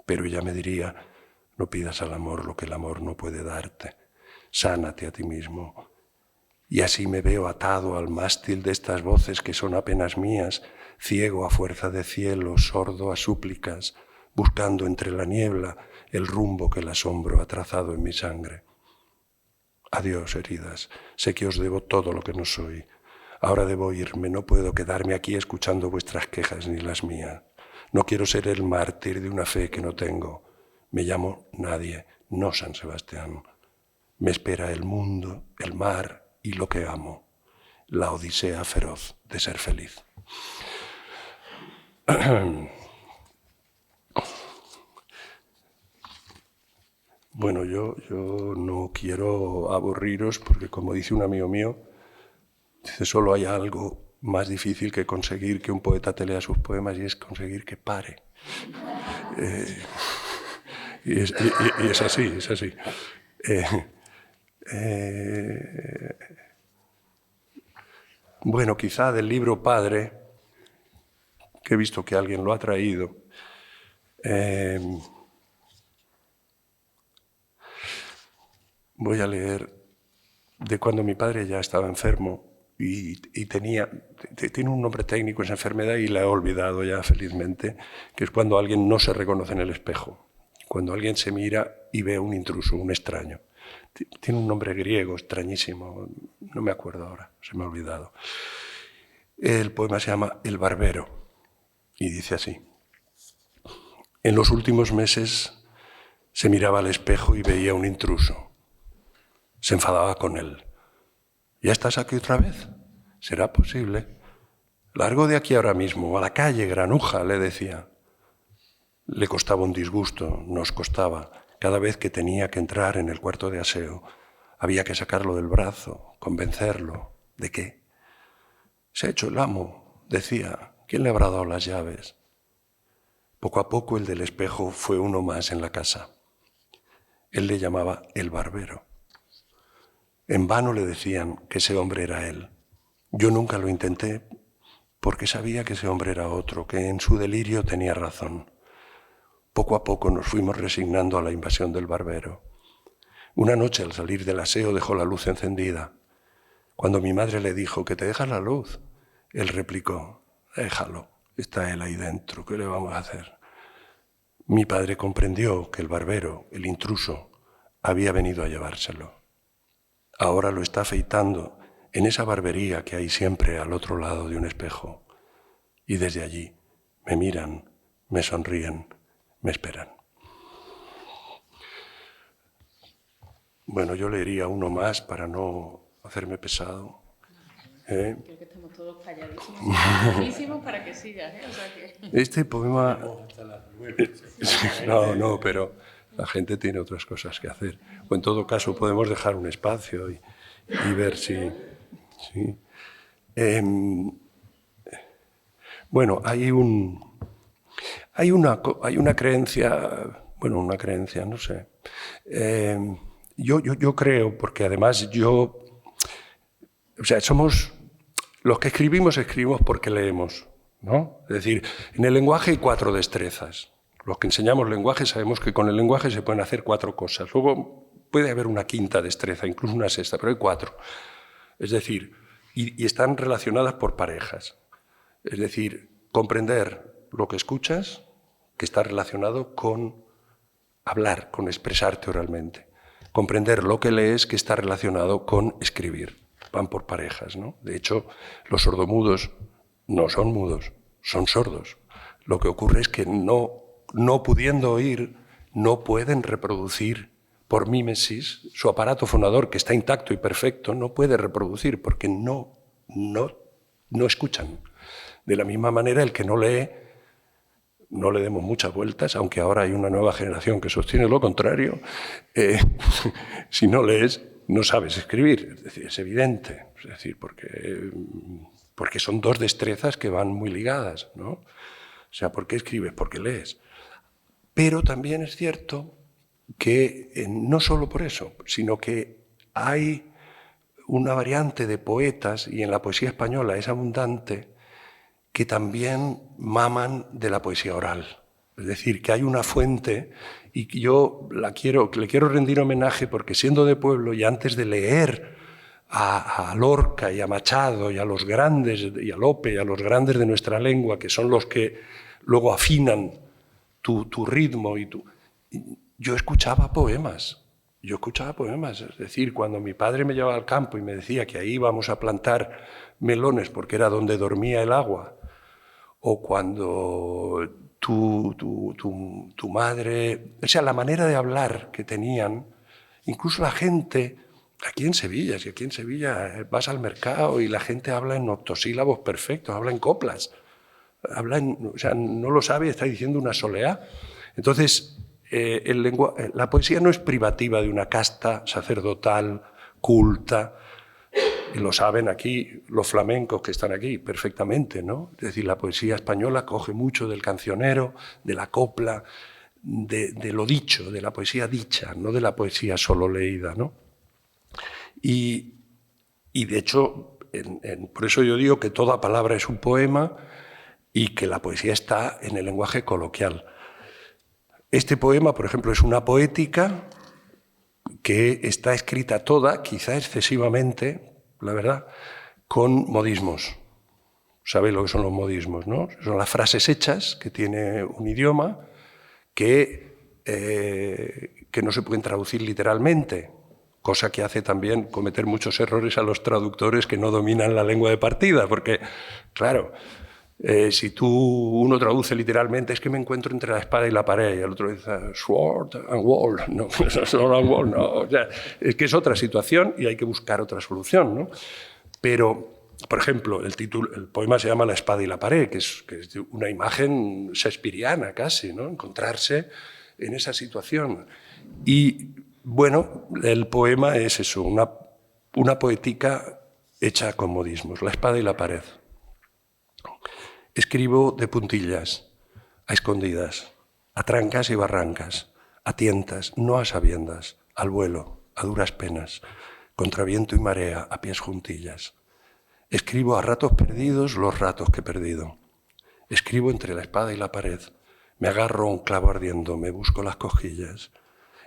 Pero ella me diría, no pidas al amor lo que el amor no puede darte. Sánate a ti mismo. Y así me veo atado al mástil de estas voces que son apenas mías, ciego a fuerza de cielo, sordo a súplicas, buscando entre la niebla el rumbo que el asombro ha trazado en mi sangre. Adiós, heridas, sé que os debo todo lo que no soy. Ahora debo irme, no puedo quedarme aquí escuchando vuestras quejas ni las mías. No quiero ser el mártir de una fe que no tengo. Me llamo nadie, no San Sebastián. Me espera el mundo, el mar y lo que amo. la odisea feroz de ser feliz. Bueno, yo no quiero aburriros porque, como dice un amigo mío, dice, solo hay algo más difícil que conseguir que un poeta te lea sus poemas, y es conseguir que pare. Y es así, es así. Bueno, quizá del libro Padre, que he visto que alguien lo ha traído, voy a leer de cuando mi padre ya estaba enfermo y tiene un nombre técnico esa enfermedad y la he olvidado ya felizmente, que es cuando alguien no se reconoce en el espejo, cuando alguien se mira y ve a un intruso, un extraño. Tiene un nombre griego extrañísimo, no me acuerdo ahora, se me ha olvidado. El poema se llama El barbero y dice así: en los últimos meses se miraba al espejo y veía un intruso. Se enfadaba con él. ¿Ya estás aquí otra vez? ¿Será posible? Largo de aquí ahora mismo, a la calle, granuja, le decía. Le costaba un disgusto, nos costaba. Cada vez que tenía que entrar en el cuarto de aseo, había que sacarlo del brazo, convencerlo. ¿De qué? Se ha hecho el amo, decía. ¿Quién le habrá dado las llaves? Poco a poco el del espejo fue uno más en la casa. Él le llamaba el barbero. En vano le decían que ese hombre era él. Yo nunca lo intenté porque sabía que ese hombre era otro, que en su delirio tenía razón. Poco a poco nos fuimos resignando a la invasión del barbero. Una noche al salir del aseo dejó la luz encendida. Cuando mi madre le dijo que te dejas la luz, él replicó, déjalo, está él ahí dentro, ¿qué le vamos a hacer? Mi padre comprendió que el barbero, el intruso, había venido a llevárselo. Ahora lo está afeitando en esa barbería que hay siempre al otro lado de un espejo. Y desde allí me miran, me sonríen, me esperan. Bueno, yo leería uno más para no hacerme pesado. Creo que estamos todos calladísimos para que sigas. O sea que... Este poema... No, pero la gente tiene otras cosas que hacer. O en todo caso podemos dejar un espacio y ver si... Sí. Bueno, hay una creencia, bueno, una creencia, no sé. Yo creo, porque además o sea, somos los que escribimos porque leemos, ¿no? Es decir, en el lenguaje hay 4 destrezas. Los que enseñamos lenguaje sabemos que con el lenguaje se pueden hacer 4 cosas. Luego puede haber una 5ª destreza, incluso una 6ª, pero hay 4. Es decir, y están relacionadas por parejas. Es decir, comprender lo que escuchas, que está relacionado con hablar, con expresarte oralmente. Comprender lo que lees, que está relacionado con escribir. Van por parejas, ¿no? De hecho, los sordomudos no son mudos, son sordos. Lo que ocurre es que no pudiendo oír, no pueden reproducir por mímesis su aparato fonador, que está intacto y perfecto, no puede reproducir porque no escuchan. De la misma manera, el que no lee, no le demos muchas vueltas, aunque ahora hay una nueva generación que sostiene lo contrario. Si no lees, no sabes escribir. Es decir, es evidente. Es decir, porque son 2 destrezas que van muy ligadas, ¿no? O sea, ¿por qué escribes? Porque lees. Pero también es cierto que no solo por eso, sino que hay una variante de poetas, y en la poesía española es abundante, que también maman de la poesía oral. Es decir, que hay una fuente, y que yo le quiero rendir homenaje porque siendo de pueblo y antes de leer a Lorca y a Machado y a los grandes, y a Lope y a los grandes de nuestra lengua, que son los que luego afinan tu ritmo yo escuchaba poemas. Es decir, cuando mi padre me llevaba al campo y me decía que ahí íbamos a plantar melones porque era donde dormía el agua, o cuando tu madre... O sea, la manera de hablar que tenían, incluso la gente Aquí en Sevilla, si aquí en Sevilla vas al mercado y la gente habla en octosílabos perfectos, habla en coplas, o sea, no lo sabe, está diciendo una soleá. Entonces, la poesía no es privativa de una casta sacerdotal, culta, y lo saben aquí los flamencos que están aquí perfectamente, ¿no? Es decir, la poesía española coge mucho del cancionero, de la copla, de lo dicho, de la poesía dicha, no de la poesía solo leída, ¿no? Y de hecho, por eso yo digo que toda palabra es un poema y que la poesía está en el lenguaje coloquial. Este poema, por ejemplo, es una poética que está escrita toda, quizá excesivamente, la verdad, con modismos. ¿Sabéis lo que son los modismos, no? Son las frases hechas que tiene un idioma que no se pueden traducir literalmente, cosa que hace también cometer muchos errores a los traductores que no dominan la lengua de partida, porque, claro, si uno traduce literalmente, es que me encuentro entre la espada y la pared, y el otro dice sword and wall, no, sword and wall, no, o sea, es que es otra situación y hay que buscar otra solución, ¿no? Pero, por ejemplo, el poema se llama La espada y la pared, que es una imagen shakespeariana casi, ¿no? Encontrarse en esa situación. Y, bueno, el poema es eso, una poética hecha con modismos, la espada y la pared. Escribo de puntillas, a escondidas, a trancas y barrancas, a tientas, no a sabiendas, al vuelo, a duras penas, contra viento y marea, a pies juntillas. Escribo a ratos perdidos los ratos que he perdido. Escribo entre la espada y la pared, me agarro a un clavo ardiendo, me busco las cosquillas.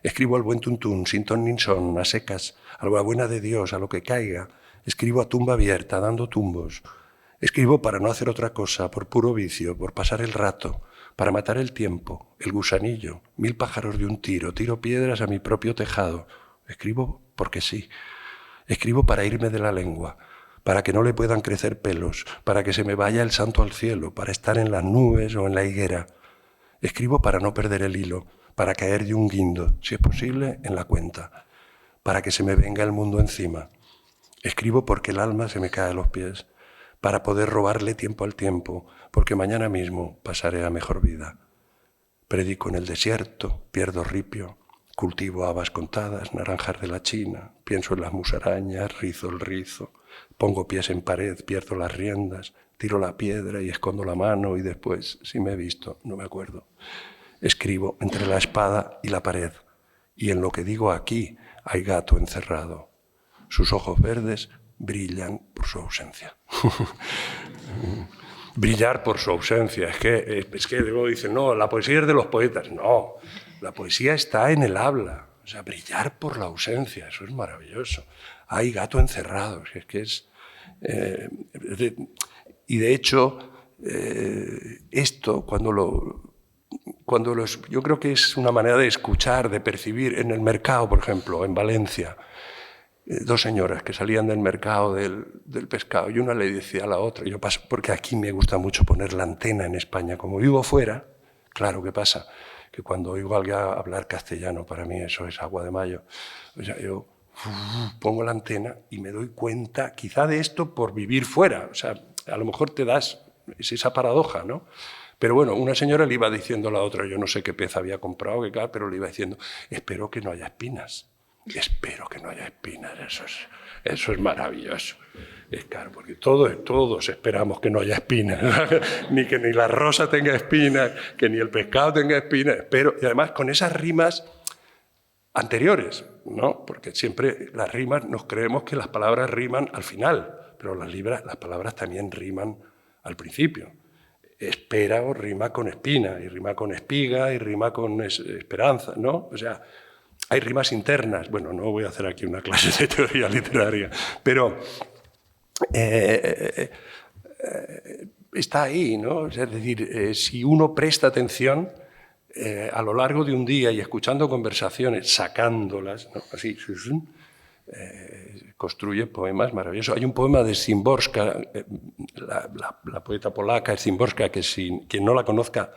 Escribo al buen tuntún, sin ton ni son, a secas, a la buena de Dios, a lo que caiga. Escribo a tumba abierta, dando tumbos. Escribo para no hacer otra cosa, por puro vicio, por pasar el rato, para matar el tiempo, el gusanillo, 1000 pájaros de un tiro, tiro piedras a mi propio tejado. Escribo porque sí. Escribo para irme de la lengua, para que no le puedan crecer pelos, para que se me vaya el santo al cielo, para estar en las nubes o en la higuera. Escribo para no perder el hilo, para caer de un guindo, si es posible, en la cuenta, para que se me venga el mundo encima. Escribo porque el alma se me cae a los pies, para poder robarle tiempo al tiempo, porque mañana mismo pasaré a mejor vida. Predico en el desierto, pierdo ripio, cultivo habas contadas, naranjas de la China, pienso en las musarañas, rizo el rizo, pongo pies en pared, pierdo las riendas, tiro la piedra y escondo la mano y después, si me he visto, no me acuerdo. Escribo entre la espada y la pared, y en lo que digo aquí hay gato encerrado. Sus ojos verdes brillan por su ausencia. Brillar por su ausencia. Es que luego dicen, no, la poesía es de los poetas. No, la poesía está en el habla. O sea, brillar por la ausencia, eso es maravilloso. Hay gato encerrado. Y de hecho, esto, yo creo que es una manera de escuchar, de percibir. En el mercado, por ejemplo, en Valencia, dos señoras que salían del mercado del pescado y una le decía a la otra, yo paso, porque aquí me gusta mucho poner la antena en España, como vivo fuera, claro, ¿qué pasa? Que cuando oigo a alguien hablar castellano, para mí eso es agua de mayo. O sea, yo pongo la antena y me doy cuenta, quizá de esto por vivir fuera, o sea, a lo mejor te das esa paradoja, ¿no? Pero bueno, una señora le iba diciendo a la otra, yo no sé qué pez había comprado, pero le iba diciendo, espero que no haya espinas. Espero que no haya espinas, eso es maravilloso. Es claro, porque todos esperamos que no haya espinas, ni que ni la rosa tenga espinas, que ni el pescado tenga espinas, pero y además con esas rimas anteriores, ¿no? Porque siempre las rimas nos creemos que las palabras riman al final, pero las palabras también riman al principio. Espera o rima con espina, y rima con espiga, y rima con esperanza, ¿no? O sea, hay rimas internas. Bueno, no voy a hacer aquí una clase de teoría literaria, pero está ahí, ¿no? Es decir, si uno presta atención a lo largo de un día y escuchando conversaciones, sacándolas, ¿no? Así, construye poemas maravillosos. Hay un poema de Szymborska, la poeta polaca Szymborska, que quien no la conozca,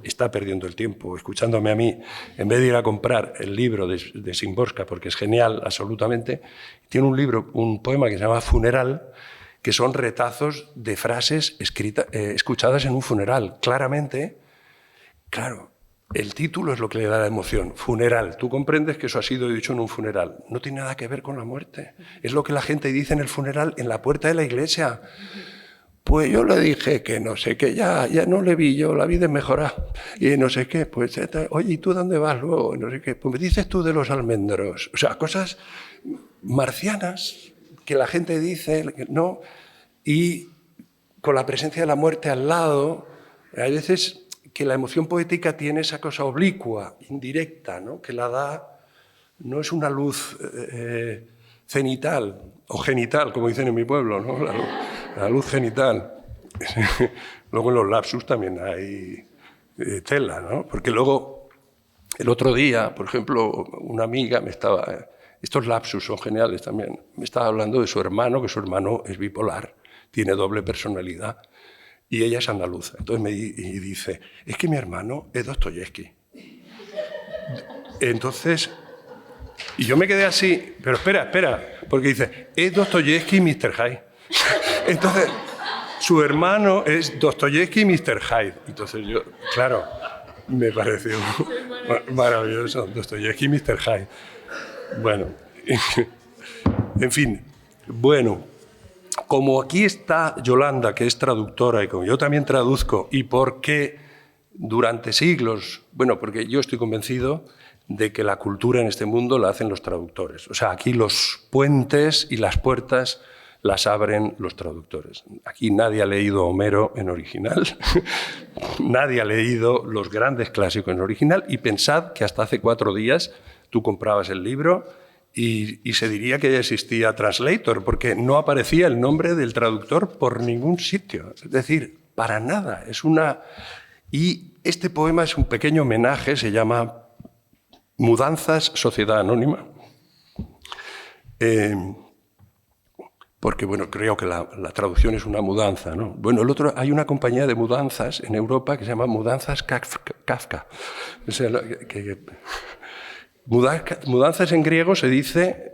está perdiendo el tiempo escuchándome a mí, en vez de ir a comprar el libro de Szymborska, porque es genial absolutamente, tiene un libro, un poema que se llama Funeral, que son retazos de frases escuchadas en un funeral. Claramente, claro, el título es lo que le da la emoción. Funeral. Tú comprendes que eso ha sido dicho en un funeral. No tiene nada que ver con la muerte. Es lo que la gente dice en el funeral, en la puerta de la iglesia. Pues yo le dije que no sé qué, ya no le vi yo, la vida es mejorada. Y no sé qué, pues, oye, ¿y tú dónde vas luego? No sé qué, pues me dices tú de los almendros. O sea, cosas marcianas que la gente dice, ¿no? Y con la presencia de la muerte al lado, hay veces que la emoción poética tiene esa cosa oblicua, indirecta, ¿no? Que la da, no es una luz cenital o genital, como dicen en mi pueblo, ¿no? La luz genital. Luego en los lapsus también hay tela, ¿no? Porque luego, el otro día, por ejemplo, una amiga me estaba... Estos lapsus son geniales también. Me estaba hablando de su hermano, que su hermano es bipolar, tiene doble personalidad, y ella es andaluza. Entonces me dice, es que mi hermano es Dostoyevsky. Entonces, y yo me quedé así, pero espera, porque dice, es Dostoyevsky y Mr. Hyde. Entonces, su hermano es Dostoyevsky y Mr. Hyde. Entonces yo, claro, me pareció maravilloso, Dostoyevsky y Mr. Hyde. Bueno, en fin, bueno, como aquí está Yolanda, que es traductora, y como yo también traduzco, y porque durante siglos, bueno, porque yo estoy convencido de que la cultura en este mundo la hacen los traductores. O sea, aquí los puentes y las puertas las abren los traductores. Aquí nadie ha leído Homero en original, nadie ha leído los grandes clásicos en original, y pensad que hasta hace 4 días tú comprabas el libro y se diría que ya existía Translator, porque no aparecía el nombre del traductor por ningún sitio. Es decir, para nada. Y este poema es un pequeño homenaje, se llama Mudanzas, Sociedad Anónima. Porque, bueno, creo que la traducción es una mudanza, ¿no? Bueno, hay una compañía de mudanzas en Europa que se llama Mudanzas Kafka. O sea, mudanzas en griego se dice...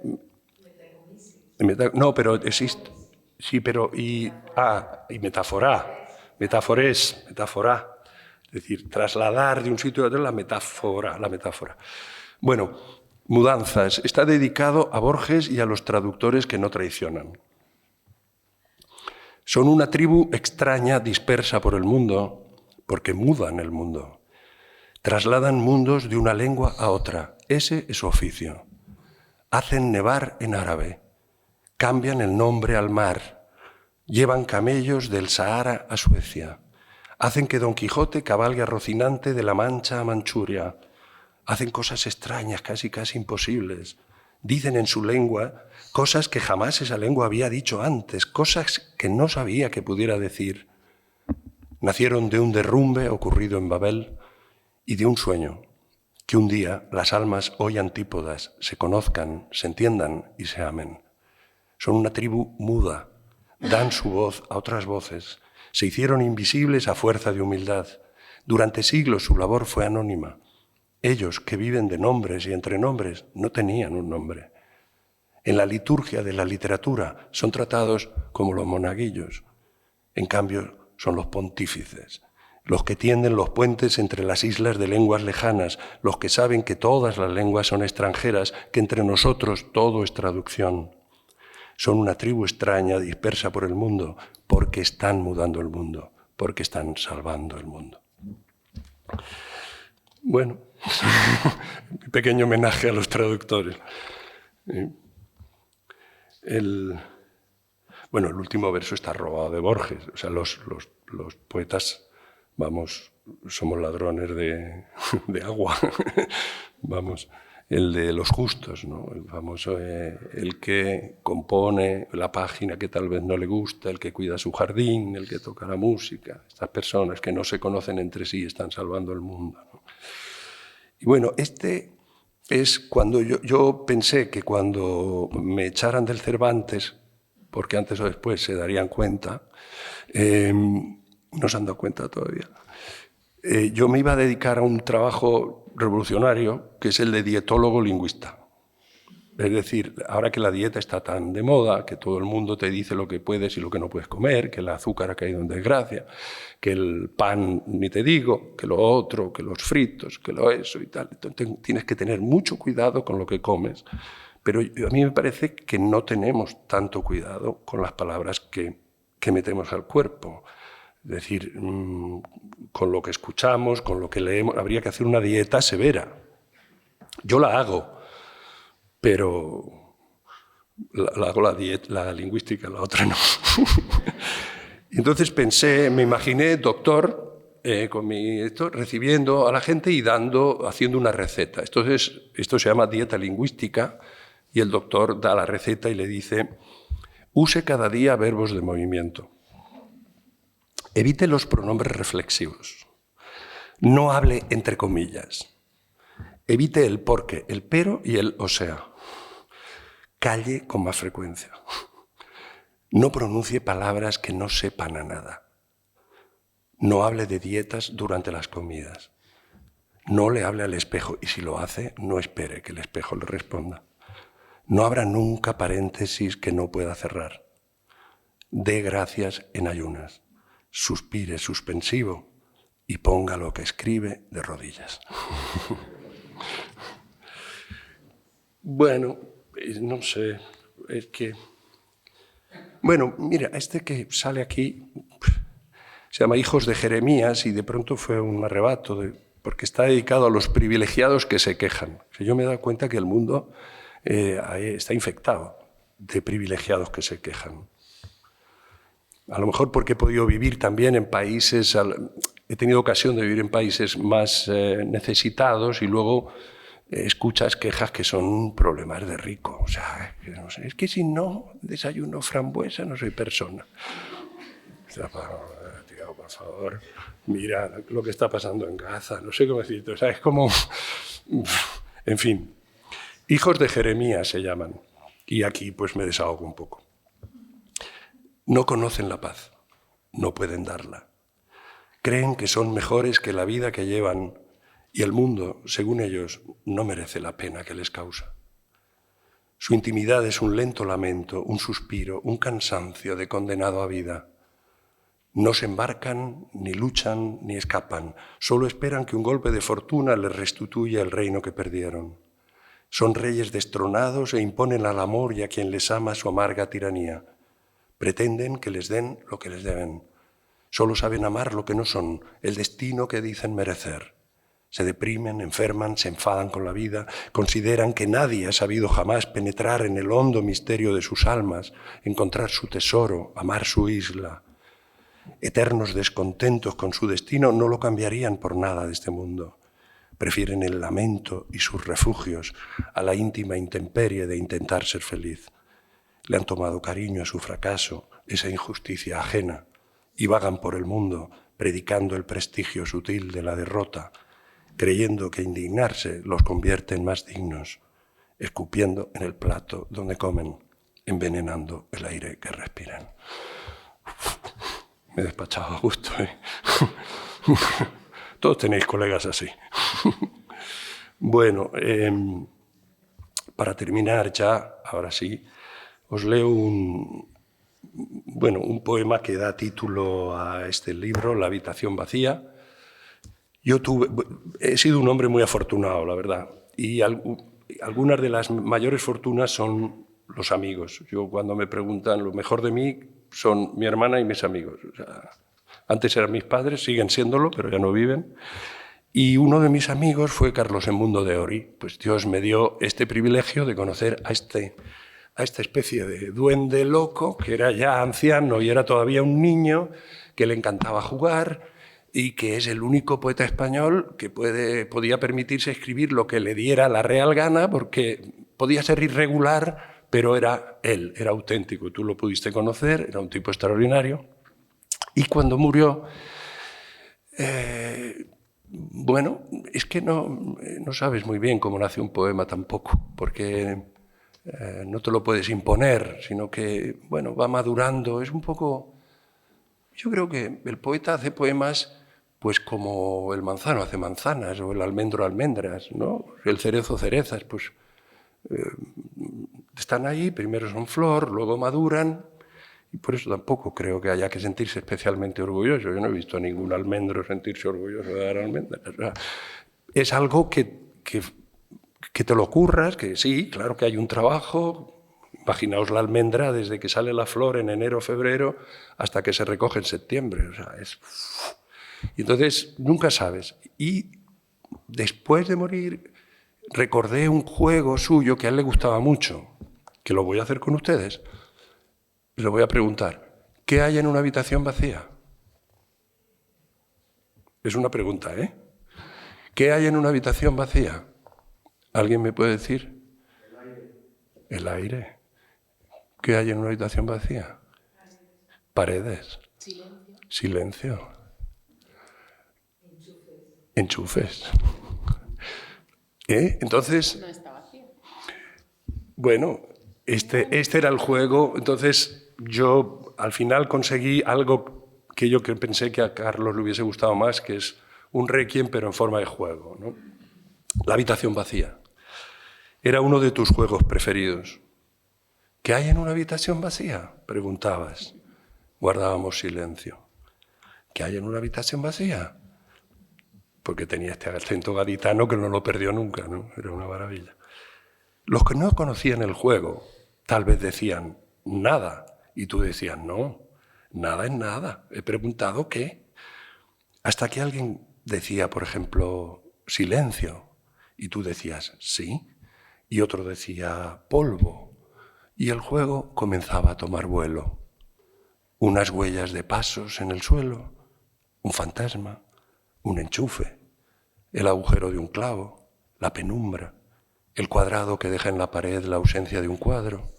No, pero existe... Sí, pero... Y metáfora. Metáfores, metáfora. Es decir, trasladar de un sitio a otro la metáfora. Bueno, Mudanzas. Está dedicado a Borges y a los traductores que no traicionan. Son una tribu extraña, dispersa por el mundo, porque mudan el mundo. Trasladan mundos de una lengua a otra. Ese es su oficio. Hacen nevar en árabe. Cambian el nombre al mar. Llevan camellos del Sahara a Suecia. Hacen que Don Quijote cabalgue a Rocinante de la Mancha a Manchuria. Hacen cosas extrañas, casi imposibles. Dicen en su lengua cosas que jamás esa lengua había dicho antes, cosas que no sabía que pudiera decir. Nacieron de un derrumbe ocurrido en Babel y de un sueño, que un día las almas hoy antípodas se conozcan, se entiendan y se amen. Son una tribu muda, dan su voz a otras voces, se hicieron invisibles a fuerza de humildad. Durante siglos su labor fue anónima. Ellos, que viven de nombres y entre nombres, no tenían un nombre. En la liturgia de la literatura son tratados como los monaguillos. En cambio, son los pontífices, los que tienden los puentes entre las islas de lenguas lejanas, los que saben que todas las lenguas son extranjeras, que entre nosotros todo es traducción. Son una tribu extraña, dispersa por el mundo, porque están mudando el mundo, porque están salvando el mundo. Bueno, un pequeño homenaje a los traductores. El último verso está robado de Borges. O sea, los poetas, somos ladrones de agua. El de los justos, ¿no? El famoso, el que compone la página que tal vez no le gusta, el que cuida su jardín, el que toca la música. Estas personas que no se conocen entre sí están salvando el mundo, ¿no? Y bueno, este es cuando yo pensé que cuando me echaran del Cervantes, porque antes o después se darían cuenta, no se han dado cuenta todavía, yo me iba a dedicar a un trabajo revolucionario, que es el de dietólogo lingüista. Es decir, ahora que la dieta está tan de moda, que todo el mundo te dice lo que puedes y lo que no puedes comer, que el azúcar ha caído en desgracia, que el pan ni te digo, que lo otro, que los fritos, que lo eso y tal. Entonces, tienes que tener mucho cuidado con lo que comes. Pero a mí me parece que no tenemos tanto cuidado con las palabras que metemos al cuerpo. Es decir, con lo que escuchamos, con lo que leemos, habría que hacer una dieta severa. Yo la hago. Pero hago la lingüística, la otra no. Entonces pensé, me imaginé doctor con recibiendo a la gente y haciendo una receta. Entonces, esto se llama dieta lingüística y el doctor da la receta y le dice: use cada día verbos de movimiento. Evite los pronombres reflexivos. No hable entre comillas. Evite el porque, el pero y el o sea. Calle con más frecuencia. No pronuncie palabras que no sepan a nada. No hable de dietas durante las comidas. No le hable al espejo y si lo hace, no espere que el espejo le responda. No abra nunca paréntesis que no pueda cerrar. Dé gracias en ayunas. Suspire suspensivo y ponga lo que escribe de rodillas. Bueno, no sé, es que... Bueno, mira, este que sale aquí se llama Hijos de Jeremías y de pronto fue un arrebato, porque está dedicado a los privilegiados que se quejan. Yo me he dado cuenta que el mundo está infectado de privilegiados que se quejan. A lo mejor porque he podido vivir también en países, he tenido ocasión de vivir en países más necesitados y luego escuchas quejas que son problemas de rico. O sea, no sé, es que si no desayuno frambuesa no soy persona. O sea, tío, por favor, mira lo que está pasando en Gaza, no sé cómo decirte. O sea, es como... En fin, Hijos de Jeremías se llaman. Y aquí pues me desahogo un poco. No conocen la paz, no pueden darla. Creen que son mejores que la vida que llevan y el mundo, según ellos, no merece la pena que les causa. Su intimidad es un lento lamento, un suspiro, un cansancio de condenado a vida. No se embarcan, ni luchan, ni escapan. Solo esperan que un golpe de fortuna les restituya el reino que perdieron. Son reyes destronados e imponen al amor y a quien les ama su amarga tiranía. Pretenden que les den lo que les deben. Solo saben amar lo que no son, el destino que dicen merecer. Se deprimen, enferman, se enfadan con la vida, consideran que nadie ha sabido jamás penetrar en el hondo misterio de sus almas, encontrar su tesoro, amar su isla. Eternos descontentos con su destino no lo cambiarían por nada de este mundo. Prefieren el lamento y sus refugios a la íntima intemperie de intentar ser feliz. Le han tomado cariño a su fracaso, esa injusticia ajena, y vagan por el mundo predicando el prestigio sutil de la derrota, creyendo que indignarse los convierte en más dignos, escupiendo en el plato donde comen, envenenando el aire que respiran. Me he despachado a gusto, ¿eh? Todos tenéis colegas así. Bueno, para terminar ya, ahora sí, os leo un poema que da título a este libro, La habitación vacía. He sido un hombre muy afortunado, la verdad, y algunas de las mayores fortunas son los amigos. Yo cuando me preguntan lo mejor de mí son mi hermana y mis amigos. O sea, antes eran mis padres, siguen siéndolo, pero ya no viven. Y uno de mis amigos fue Carlos Edmundo de Ory. Pues Dios me dio este privilegio de conocer a esta especie de duende loco, que era ya anciano y era todavía un niño, que le encantaba jugar y que es el único poeta español que podía permitirse escribir lo que le diera la real gana, porque podía ser irregular, pero era él, era auténtico. Tú lo pudiste conocer, era un tipo extraordinario. Y cuando murió, bueno, es que no sabes muy bien cómo nace un poema tampoco, porque no te lo puedes imponer, sino que, bueno, va madurando. Es un poco... Yo creo que el poeta hace poemas pues como el manzano hace manzanas o el almendro almendras, ¿no? El cerezo cerezas, pues están ahí, primero son flor, luego maduran, y por eso tampoco creo que haya que sentirse especialmente orgulloso. Yo no he visto a ningún almendro sentirse orgulloso de dar almendras. O sea, es algo que te lo curras, que sí, claro que hay un trabajo. Imaginaos la almendra desde que sale la flor en enero o febrero hasta que se recoge en septiembre. O sea, y entonces nunca sabes. Y después de morir recordé un juego suyo que a él le gustaba mucho, que lo voy a hacer con ustedes. Les voy a preguntar, ¿qué hay en una habitación vacía? Es una pregunta, ¿eh? ¿Qué hay en una habitación vacía? ¿Alguien me puede decir? El aire. El aire. ¿Qué hay en una habitación vacía? Paredes. Silencio. Silencio. Enchufes. Entonces, No está vacío. Bueno, este era el juego. Entonces yo al final conseguí algo que yo pensé que a Carlos le hubiese gustado más, que es un requiem pero en forma de juego, ¿no? La habitación vacía. Era uno de tus juegos preferidos. ¿Qué hay en una habitación vacía?, preguntabas. Guardábamos silencio. ¿Qué hay en una habitación vacía? Porque tenía este acento gaditano que no lo perdió nunca, ¿no? Era una maravilla. Los que no conocían el juego tal vez decían nada, y tú decías no, nada es nada. He preguntado qué. Hasta que alguien decía, por ejemplo, silencio, y tú decías sí, y otro decía polvo, y el juego comenzaba a tomar vuelo. Unas huellas de pasos en el suelo, un fantasma, un enchufe, el agujero de un clavo, la penumbra, el cuadrado que deja en la pared la ausencia de un cuadro,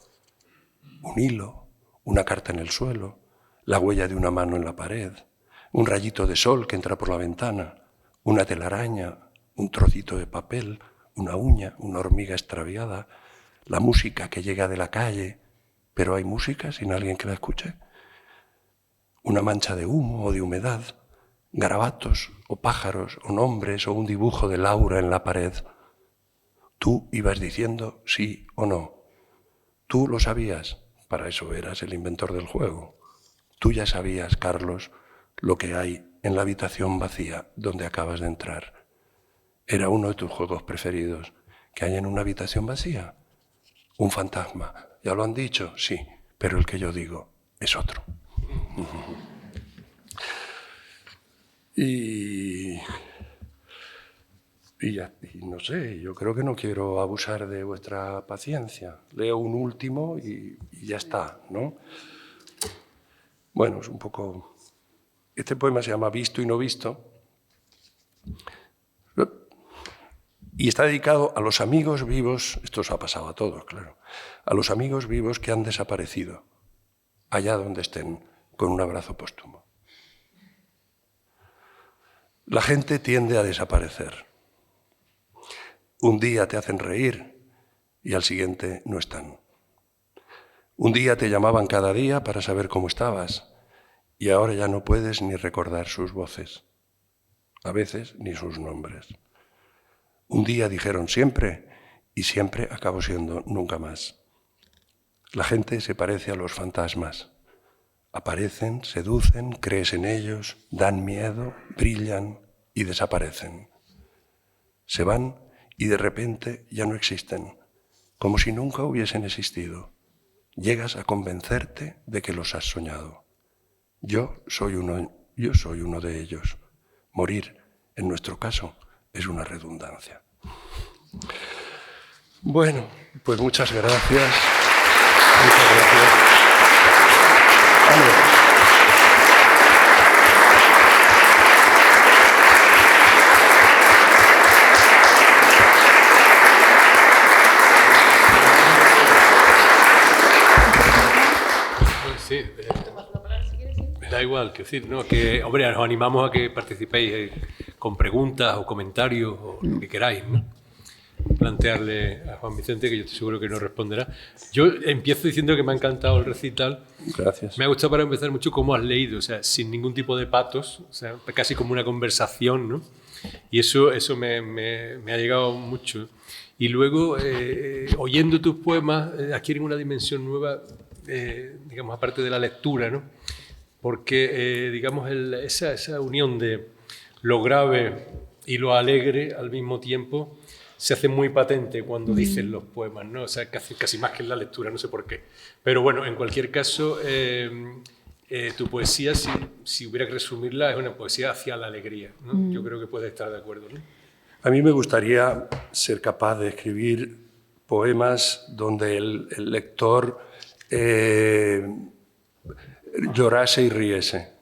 un hilo, una carta en el suelo, la huella de una mano en la pared, un rayito de sol que entra por la ventana, una telaraña, un trocito de papel, una uña, una hormiga extraviada, la música que llega de la calle, pero hay música sin alguien que la escuche, una mancha de humo o de humedad, garabatos o pájaros o nombres o un dibujo de Laura en la pared. Tú ibas diciendo sí o no. Tú lo sabías, para eso eras el inventor del juego. Tú ya sabías, Carlos, lo que hay en la habitación vacía donde acabas de entrar. Era uno de tus juegos preferidos. ¿Qué hay en una habitación vacía? Un fantasma. ¿Ya lo han dicho? Sí, pero el que yo digo es otro. Y no sé, yo creo que no quiero abusar de vuestra paciencia. Leo un último y ya está, ¿no? Bueno, es un poco... Este poema se llama Visto y no visto. Y está dedicado a los amigos vivos, esto os ha pasado a todos, claro, a los amigos vivos que han desaparecido, allá donde estén, con un abrazo póstumo. La gente tiende a desaparecer. Un día te hacen reír y al siguiente no están. Un día te llamaban cada día para saber cómo estabas y ahora ya no puedes ni recordar sus voces, a veces ni sus nombres. Un día dijeron siempre y siempre acabó siendo nunca más. La gente se parece a los fantasmas. Aparecen, seducen, crees en ellos, dan miedo, brillan y desaparecen. Se van y de repente ya no existen, como si nunca hubiesen existido. Llegas a convencerte de que los has soñado. Yo soy uno de ellos. Morir, en nuestro caso, es una redundancia. Bueno, pues muchas gracias. Muchas gracias. ¡Vamos! Sí, da igual, que decir, ¿no? Que, hombre, os animamos a que participéis con preguntas o comentarios o lo que queráis, ¿no? plantearle a Juan Vicente, que yo estoy seguro que nos responderá. Yo empiezo diciendo que me ha encantado el recital. Gracias. Me ha gustado para empezar mucho cómo has leído, o sea, sin ningún tipo de patos, o sea, casi como una conversación, ¿no? Y eso me ha llegado mucho. Y luego, oyendo tus poemas, adquieren una dimensión nueva, digamos, aparte de la lectura, ¿no? Porque, digamos, esa unión de lo grave y lo alegre al mismo tiempo se hace muy patente cuando dices los poemas, ¿no? O sea, casi más que en la lectura, no sé por qué. Pero bueno, en cualquier caso, tu poesía, si hubiera que resumirla, es una poesía hacia la alegría, ¿no? Yo creo que puedes estar de acuerdo, ¿no? A mí me gustaría ser capaz de escribir poemas donde el lector llorase y riese.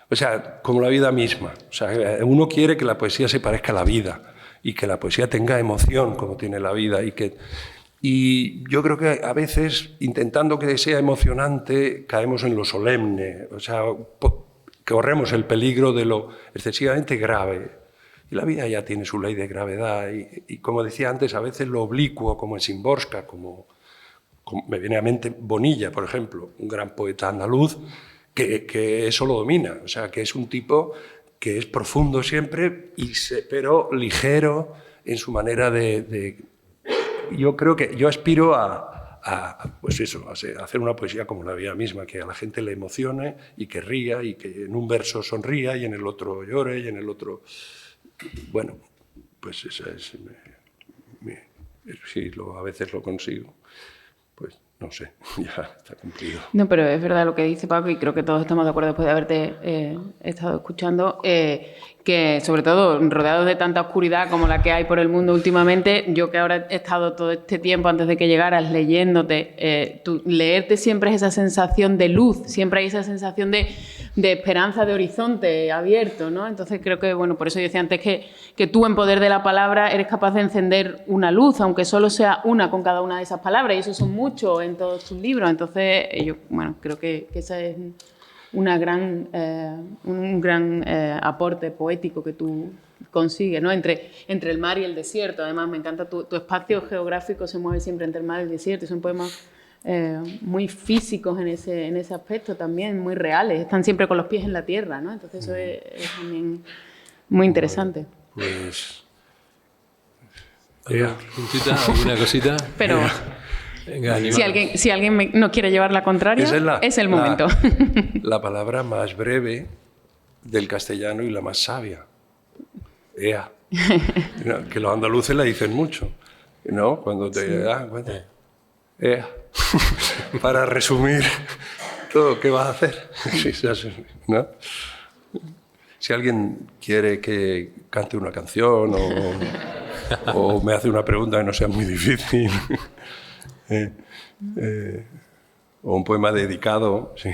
O sea, como la vida misma. O sea, uno quiere que la poesía se parezca a la vida y que la poesía tenga emoción como tiene la vida. Y yo creo que a veces, intentando que sea emocionante, caemos en lo solemne. O sea, corremos el peligro de lo excesivamente grave. Y la vida ya tiene su ley de gravedad. Y como decía antes, a veces lo oblicuo, como en Szymborska, como me viene a mente Bonilla, por ejemplo, un gran poeta andaluz, que eso lo domina. O sea, que es un tipo que es profundo siempre, pero ligero en su manera de... Yo creo que yo aspiro pues eso, a hacer una poesía como la vida misma, que a la gente le emocione y que ría, y que en un verso sonría y en el otro llore y en el otro... Bueno, pues esa es... si a veces lo consigo, pues no sé, ya está cumplido. No, pero es verdad lo que dice Paco, y creo que todos estamos de acuerdo después de haberte estado escuchando, que sobre todo rodeados de tanta oscuridad como la que hay por el mundo últimamente, yo que ahora he estado todo este tiempo antes de que llegaras leyéndote, leerte siempre es esa sensación de luz, siempre hay esa sensación de esperanza, de horizonte abierto, ¿no? Entonces creo que, bueno, por eso yo decía antes que tú en poder de la palabra eres capaz de encender una luz, aunque solo sea una con cada una de esas palabras, y eso son muchos en todos tus libros. Entonces yo, bueno, creo que esa es un gran aporte poético que tú consigues, ¿no? Entre el mar y el desierto. Además, me encanta tu espacio geográfico, se mueve siempre entre el mar y el desierto, y son poemas muy físicos en ese aspecto también, muy reales, están siempre con los pies en la tierra, ¿no? Entonces eso es también muy interesante. Pues... ¿Alguna cosita? Pero... Venga, si alguien no quiere llevar la contraria, es el momento. La palabra más breve del castellano y la más sabia. Ea. Que los andaluces la dicen mucho, ¿no? Cuando te das cuenta. Ea. Para resumir todo, ¿qué vas a hacer? ¿No? Si alguien quiere que cante una canción o me hace una pregunta que no sea muy difícil... o un poema dedicado, sí.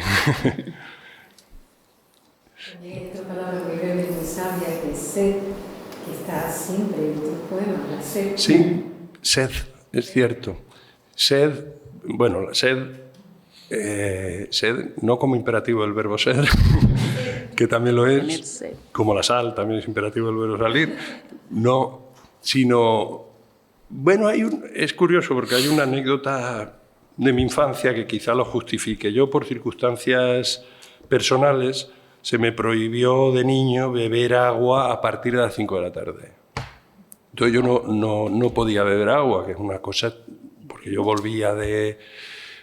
También otra palabra muy breve, muy sabia, que es sed, que está siempre en tus poemas, la sed. Sí, sed, es cierto. Sed, bueno, la sed no como imperativo del verbo ser, que también lo es, como la sal también es imperativo del verbo salir, no, sino... Bueno, es curioso porque hay una anécdota de mi infancia que quizá lo justifique. Yo, por circunstancias personales, se me prohibió de niño beber agua a partir de las 5 de la tarde. Entonces yo no podía beber agua, que es una cosa... porque yo volvía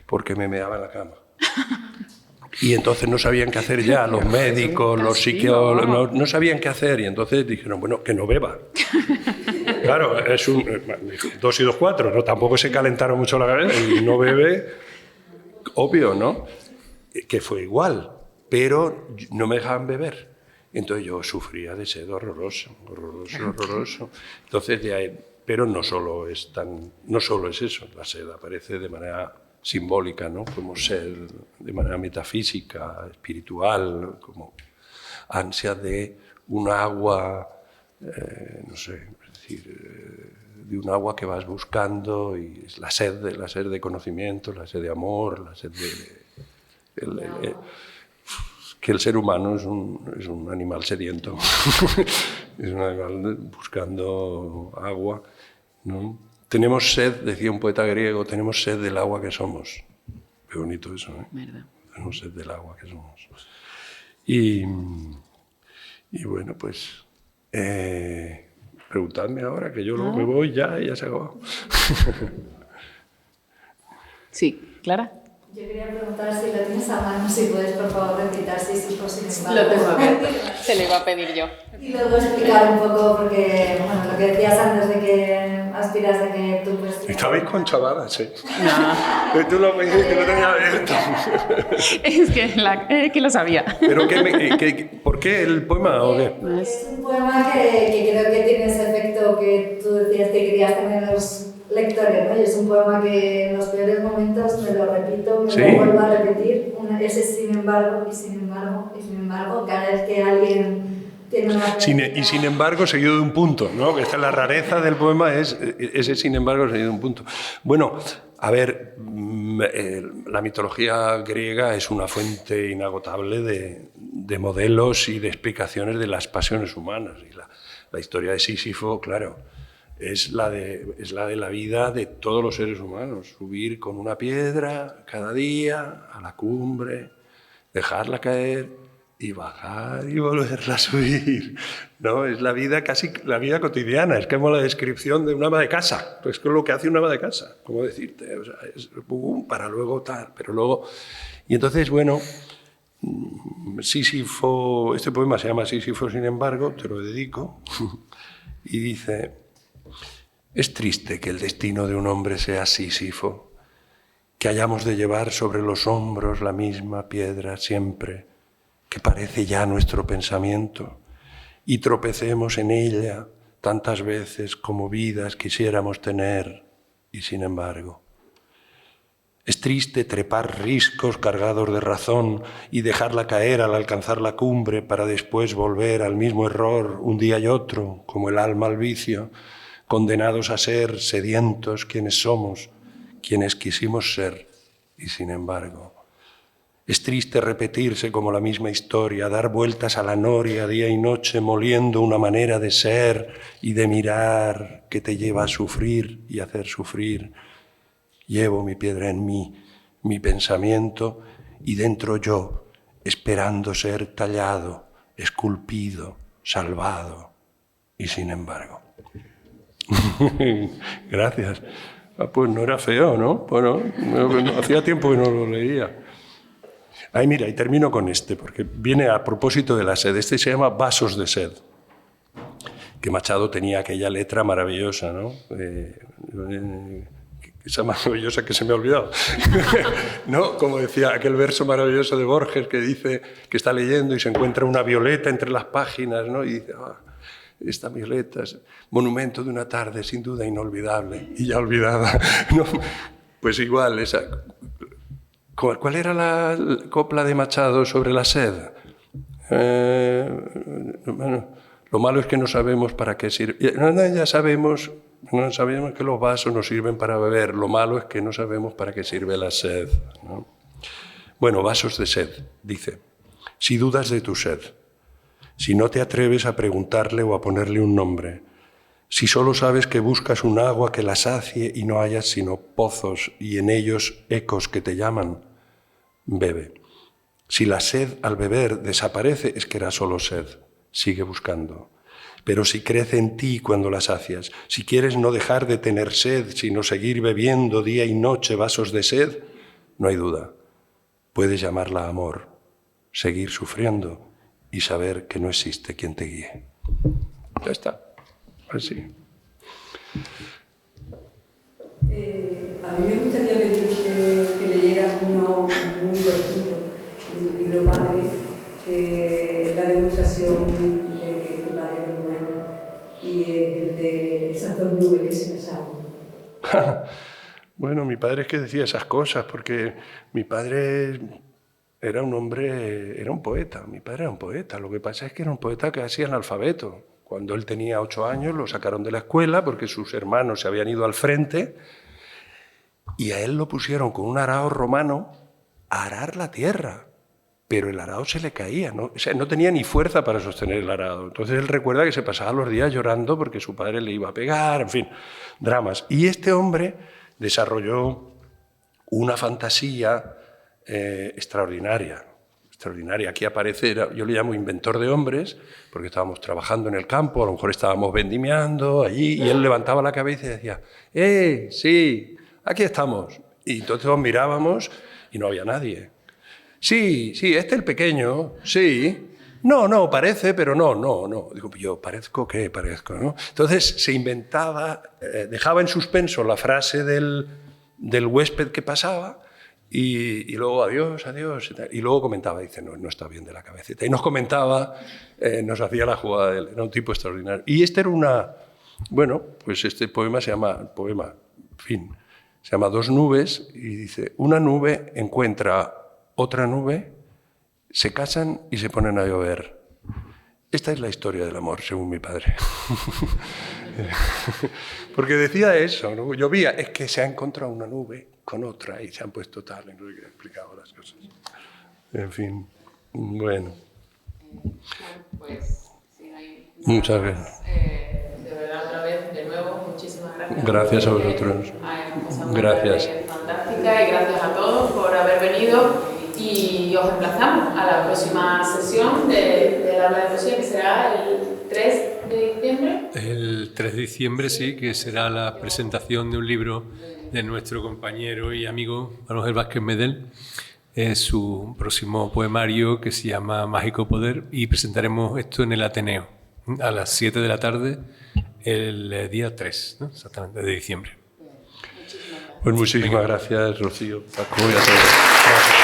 porque me meaba en la cama. Y entonces no sabían qué hacer ya, los médicos, los psicólogos, no sabían qué hacer. Y entonces dijeron, bueno, que no beba. Claro, es 2 y 2, 4, ¿no? Tampoco se calentaron mucho la cabeza y no bebe, obvio, ¿no? Que fue igual, pero no me dejaban beber. Entonces yo sufría de sed horroroso. Entonces pero no solo es eso, la sed aparece de manera simbólica, ¿no? Como sed de manera metafísica, espiritual, como ansia de un agua, no sé, de un agua que vas buscando, y es la sed de conocimiento, la sed de amor, la sed de... que el ser humano es un animal sediento, es un animal buscando agua, ¿no? Tenemos sed, decía un poeta griego, tenemos sed del agua que somos. Qué bonito eso, ¿eh? Verdad. Tenemos sed del agua que somos. Y bueno, pues preguntadme ahora, que yo luego me voy ya y ya se acabó. Sí, Clara. Yo quería preguntar si lo tienes a mano, si puedes por favor recitar Sísifo sin embargo. Lo tengo abierto. Se lo iba a pedir yo. Y luego explicar un poco, porque bueno, lo que decías antes de que aspiras a que tú pues... Estabais con chavadas, ¿eh? No. Que tú lo pediste, que lo tenía abierto. Es que lo sabía. ¿Pero por qué el poema o qué? Es un poema que creo que tiene ese efecto que tú decías que querías tener en los lectores, ¿no? Y es un poema que en los peores momentos me lo repito, me lo vuelvo a repetir, ese sin embargo, y sin embargo, y sin embargo, cada vez que alguien tiene una... Y sin embargo, seguido de un punto, ¿no? Esta es la rareza del poema, es ese sin embargo seguido de un punto. Bueno, a ver, la mitología griega es una fuente inagotable de modelos y de explicaciones de las pasiones humanas. Y la historia de Sísifo, claro, es la de la vida de todos los seres humanos. Subir con una piedra cada día a la cumbre, dejarla caer y bajar y volverla a subir. ¿No? Es la vida casi la vida cotidiana. Es como la descripción de un ama de casa. Pues es lo que hace un ama de casa. ¿Cómo decirte? O sea, es para luego tal, pero luego... Y entonces, bueno, Sísifo, este poema se llama Sísifo, sin embargo, te lo dedico, y dice... Es triste que el destino de un hombre sea Sísifo, que hayamos de llevar sobre los hombros la misma piedra siempre, que parece ya nuestro pensamiento, y tropecemos en ella tantas veces como vidas quisiéramos tener, y sin embargo. Es triste trepar riscos cargados de razón y dejarla caer al alcanzar la cumbre para después volver al mismo error un día y otro, como el alma al vicio, condenados a ser sedientos quienes somos, quienes quisimos ser, y sin embargo. Es triste repetirse como la misma historia, dar vueltas a la noria día y noche, moliendo una manera de ser y de mirar que te lleva a sufrir y hacer sufrir. Llevo mi piedra en mí, mi pensamiento, y dentro yo, esperando ser tallado, esculpido, salvado, y sin embargo. Gracias. Pues no era feo, ¿no? Bueno, hacía tiempo que no lo leía. Ay, mira, y termino con este, porque viene a propósito de la sed. Este se llama Vasos de sed, que Machado tenía aquella letra maravillosa, ¿no? Esa maravillosa que se me ha olvidado. ¿No? Como decía aquel verso maravilloso de Borges que dice que está leyendo y se encuentra una violeta entre las páginas, ¿no? Y dice... Esta violeta es monumento de una tarde sin duda inolvidable y ya olvidada. ¿No? Pues igual, esa. ¿Cuál era la copla de Machado sobre la sed? Bueno, lo malo es que no sabemos para qué sirve. Ya sabemos que los vasos nos sirven para beber. Lo malo es que no sabemos para qué sirve la sed, ¿no? Bueno, vasos de sed, dice. Si dudas de tu sed, si no te atreves a preguntarle o a ponerle un nombre, si solo sabes que buscas un agua que la sacie y no hayas sino pozos y en ellos ecos que te llaman, bebe. Si la sed al beber desaparece, es que era solo sed, sigue buscando. Pero si crece en ti cuando la sacias, si quieres no dejar de tener sed, sino seguir bebiendo día y noche vasos de sed, no hay duda, puedes llamarla amor, seguir sufriendo y saber que no existe quien te guíe. Ya está. Así. A mí me gustaría pedirte que leyeras uno muy cortito de tu libro Padre, la demostración de tu padre es bueno, y el de esas dos nubes que se besaban. Bueno, mi padre es que decía esas cosas, porque mi padre era un hombre, era un poeta. Mi padre era un poeta. Lo que pasa es que era un poeta casi analfabeto. Cuando él tenía 8 años lo sacaron de la escuela porque sus hermanos se habían ido al frente y a él lo pusieron con un arao romano a arar la tierra. pero el arado se le caía, ¿no? O sea, no tenía ni fuerza para sostener el arado. Entonces él recuerda que se pasaba los días llorando porque su padre le iba a pegar, en fin, dramas. Y este hombre desarrolló una fantasía extraordinaria. Aquí aparece, yo le llamo inventor de hombres, porque estábamos trabajando en el campo, a lo mejor estábamos vendimiando allí, y él levantaba la cabeza y decía, sí, aquí estamos. Y entonces nos mirábamos y no había nadie. Sí, este es el pequeño, sí. No, parece, pero no. Digo, yo, ¿parezco qué? Parezco, ¿no? Entonces se inventaba, dejaba en suspenso la frase del huésped que pasaba, y luego adiós, y luego comentaba, dice, no está bien de la cabecita. Y nos comentaba, nos hacía la jugada de él, era un tipo extraordinario. Y este era pues este poema se llama Dos nubes, y dice, una nube encuentra otra nube, se casan y se ponen a llover. Esta es la historia del amor, según mi padre. Porque decía eso, ¿no? Llovía, es que se ha encontrado una nube con otra y se han puesto tal, no he explicado las cosas. En fin, bueno. Pues, si no hay nada muchas más, gracias. De verdad, otra vez, de nuevo, muchísimas gracias. Gracias a vosotros. Gracias. Fantástica, y gracias a todos por haber venido. Y os emplazamos a la próxima sesión del Aula de Poesía, que será el 3 de diciembre. El 3 de diciembre, sí, que será la presentación de un libro de nuestro compañero y amigo Manuel Vázquez Medel, su próximo poemario que se llama Mágico Poder, y presentaremos esto en el Ateneo a las 7 de la tarde el día 3, ¿no? Exactamente, de diciembre. Pues muchísimas gracias, Rocío, Paco y a todos. Gracias.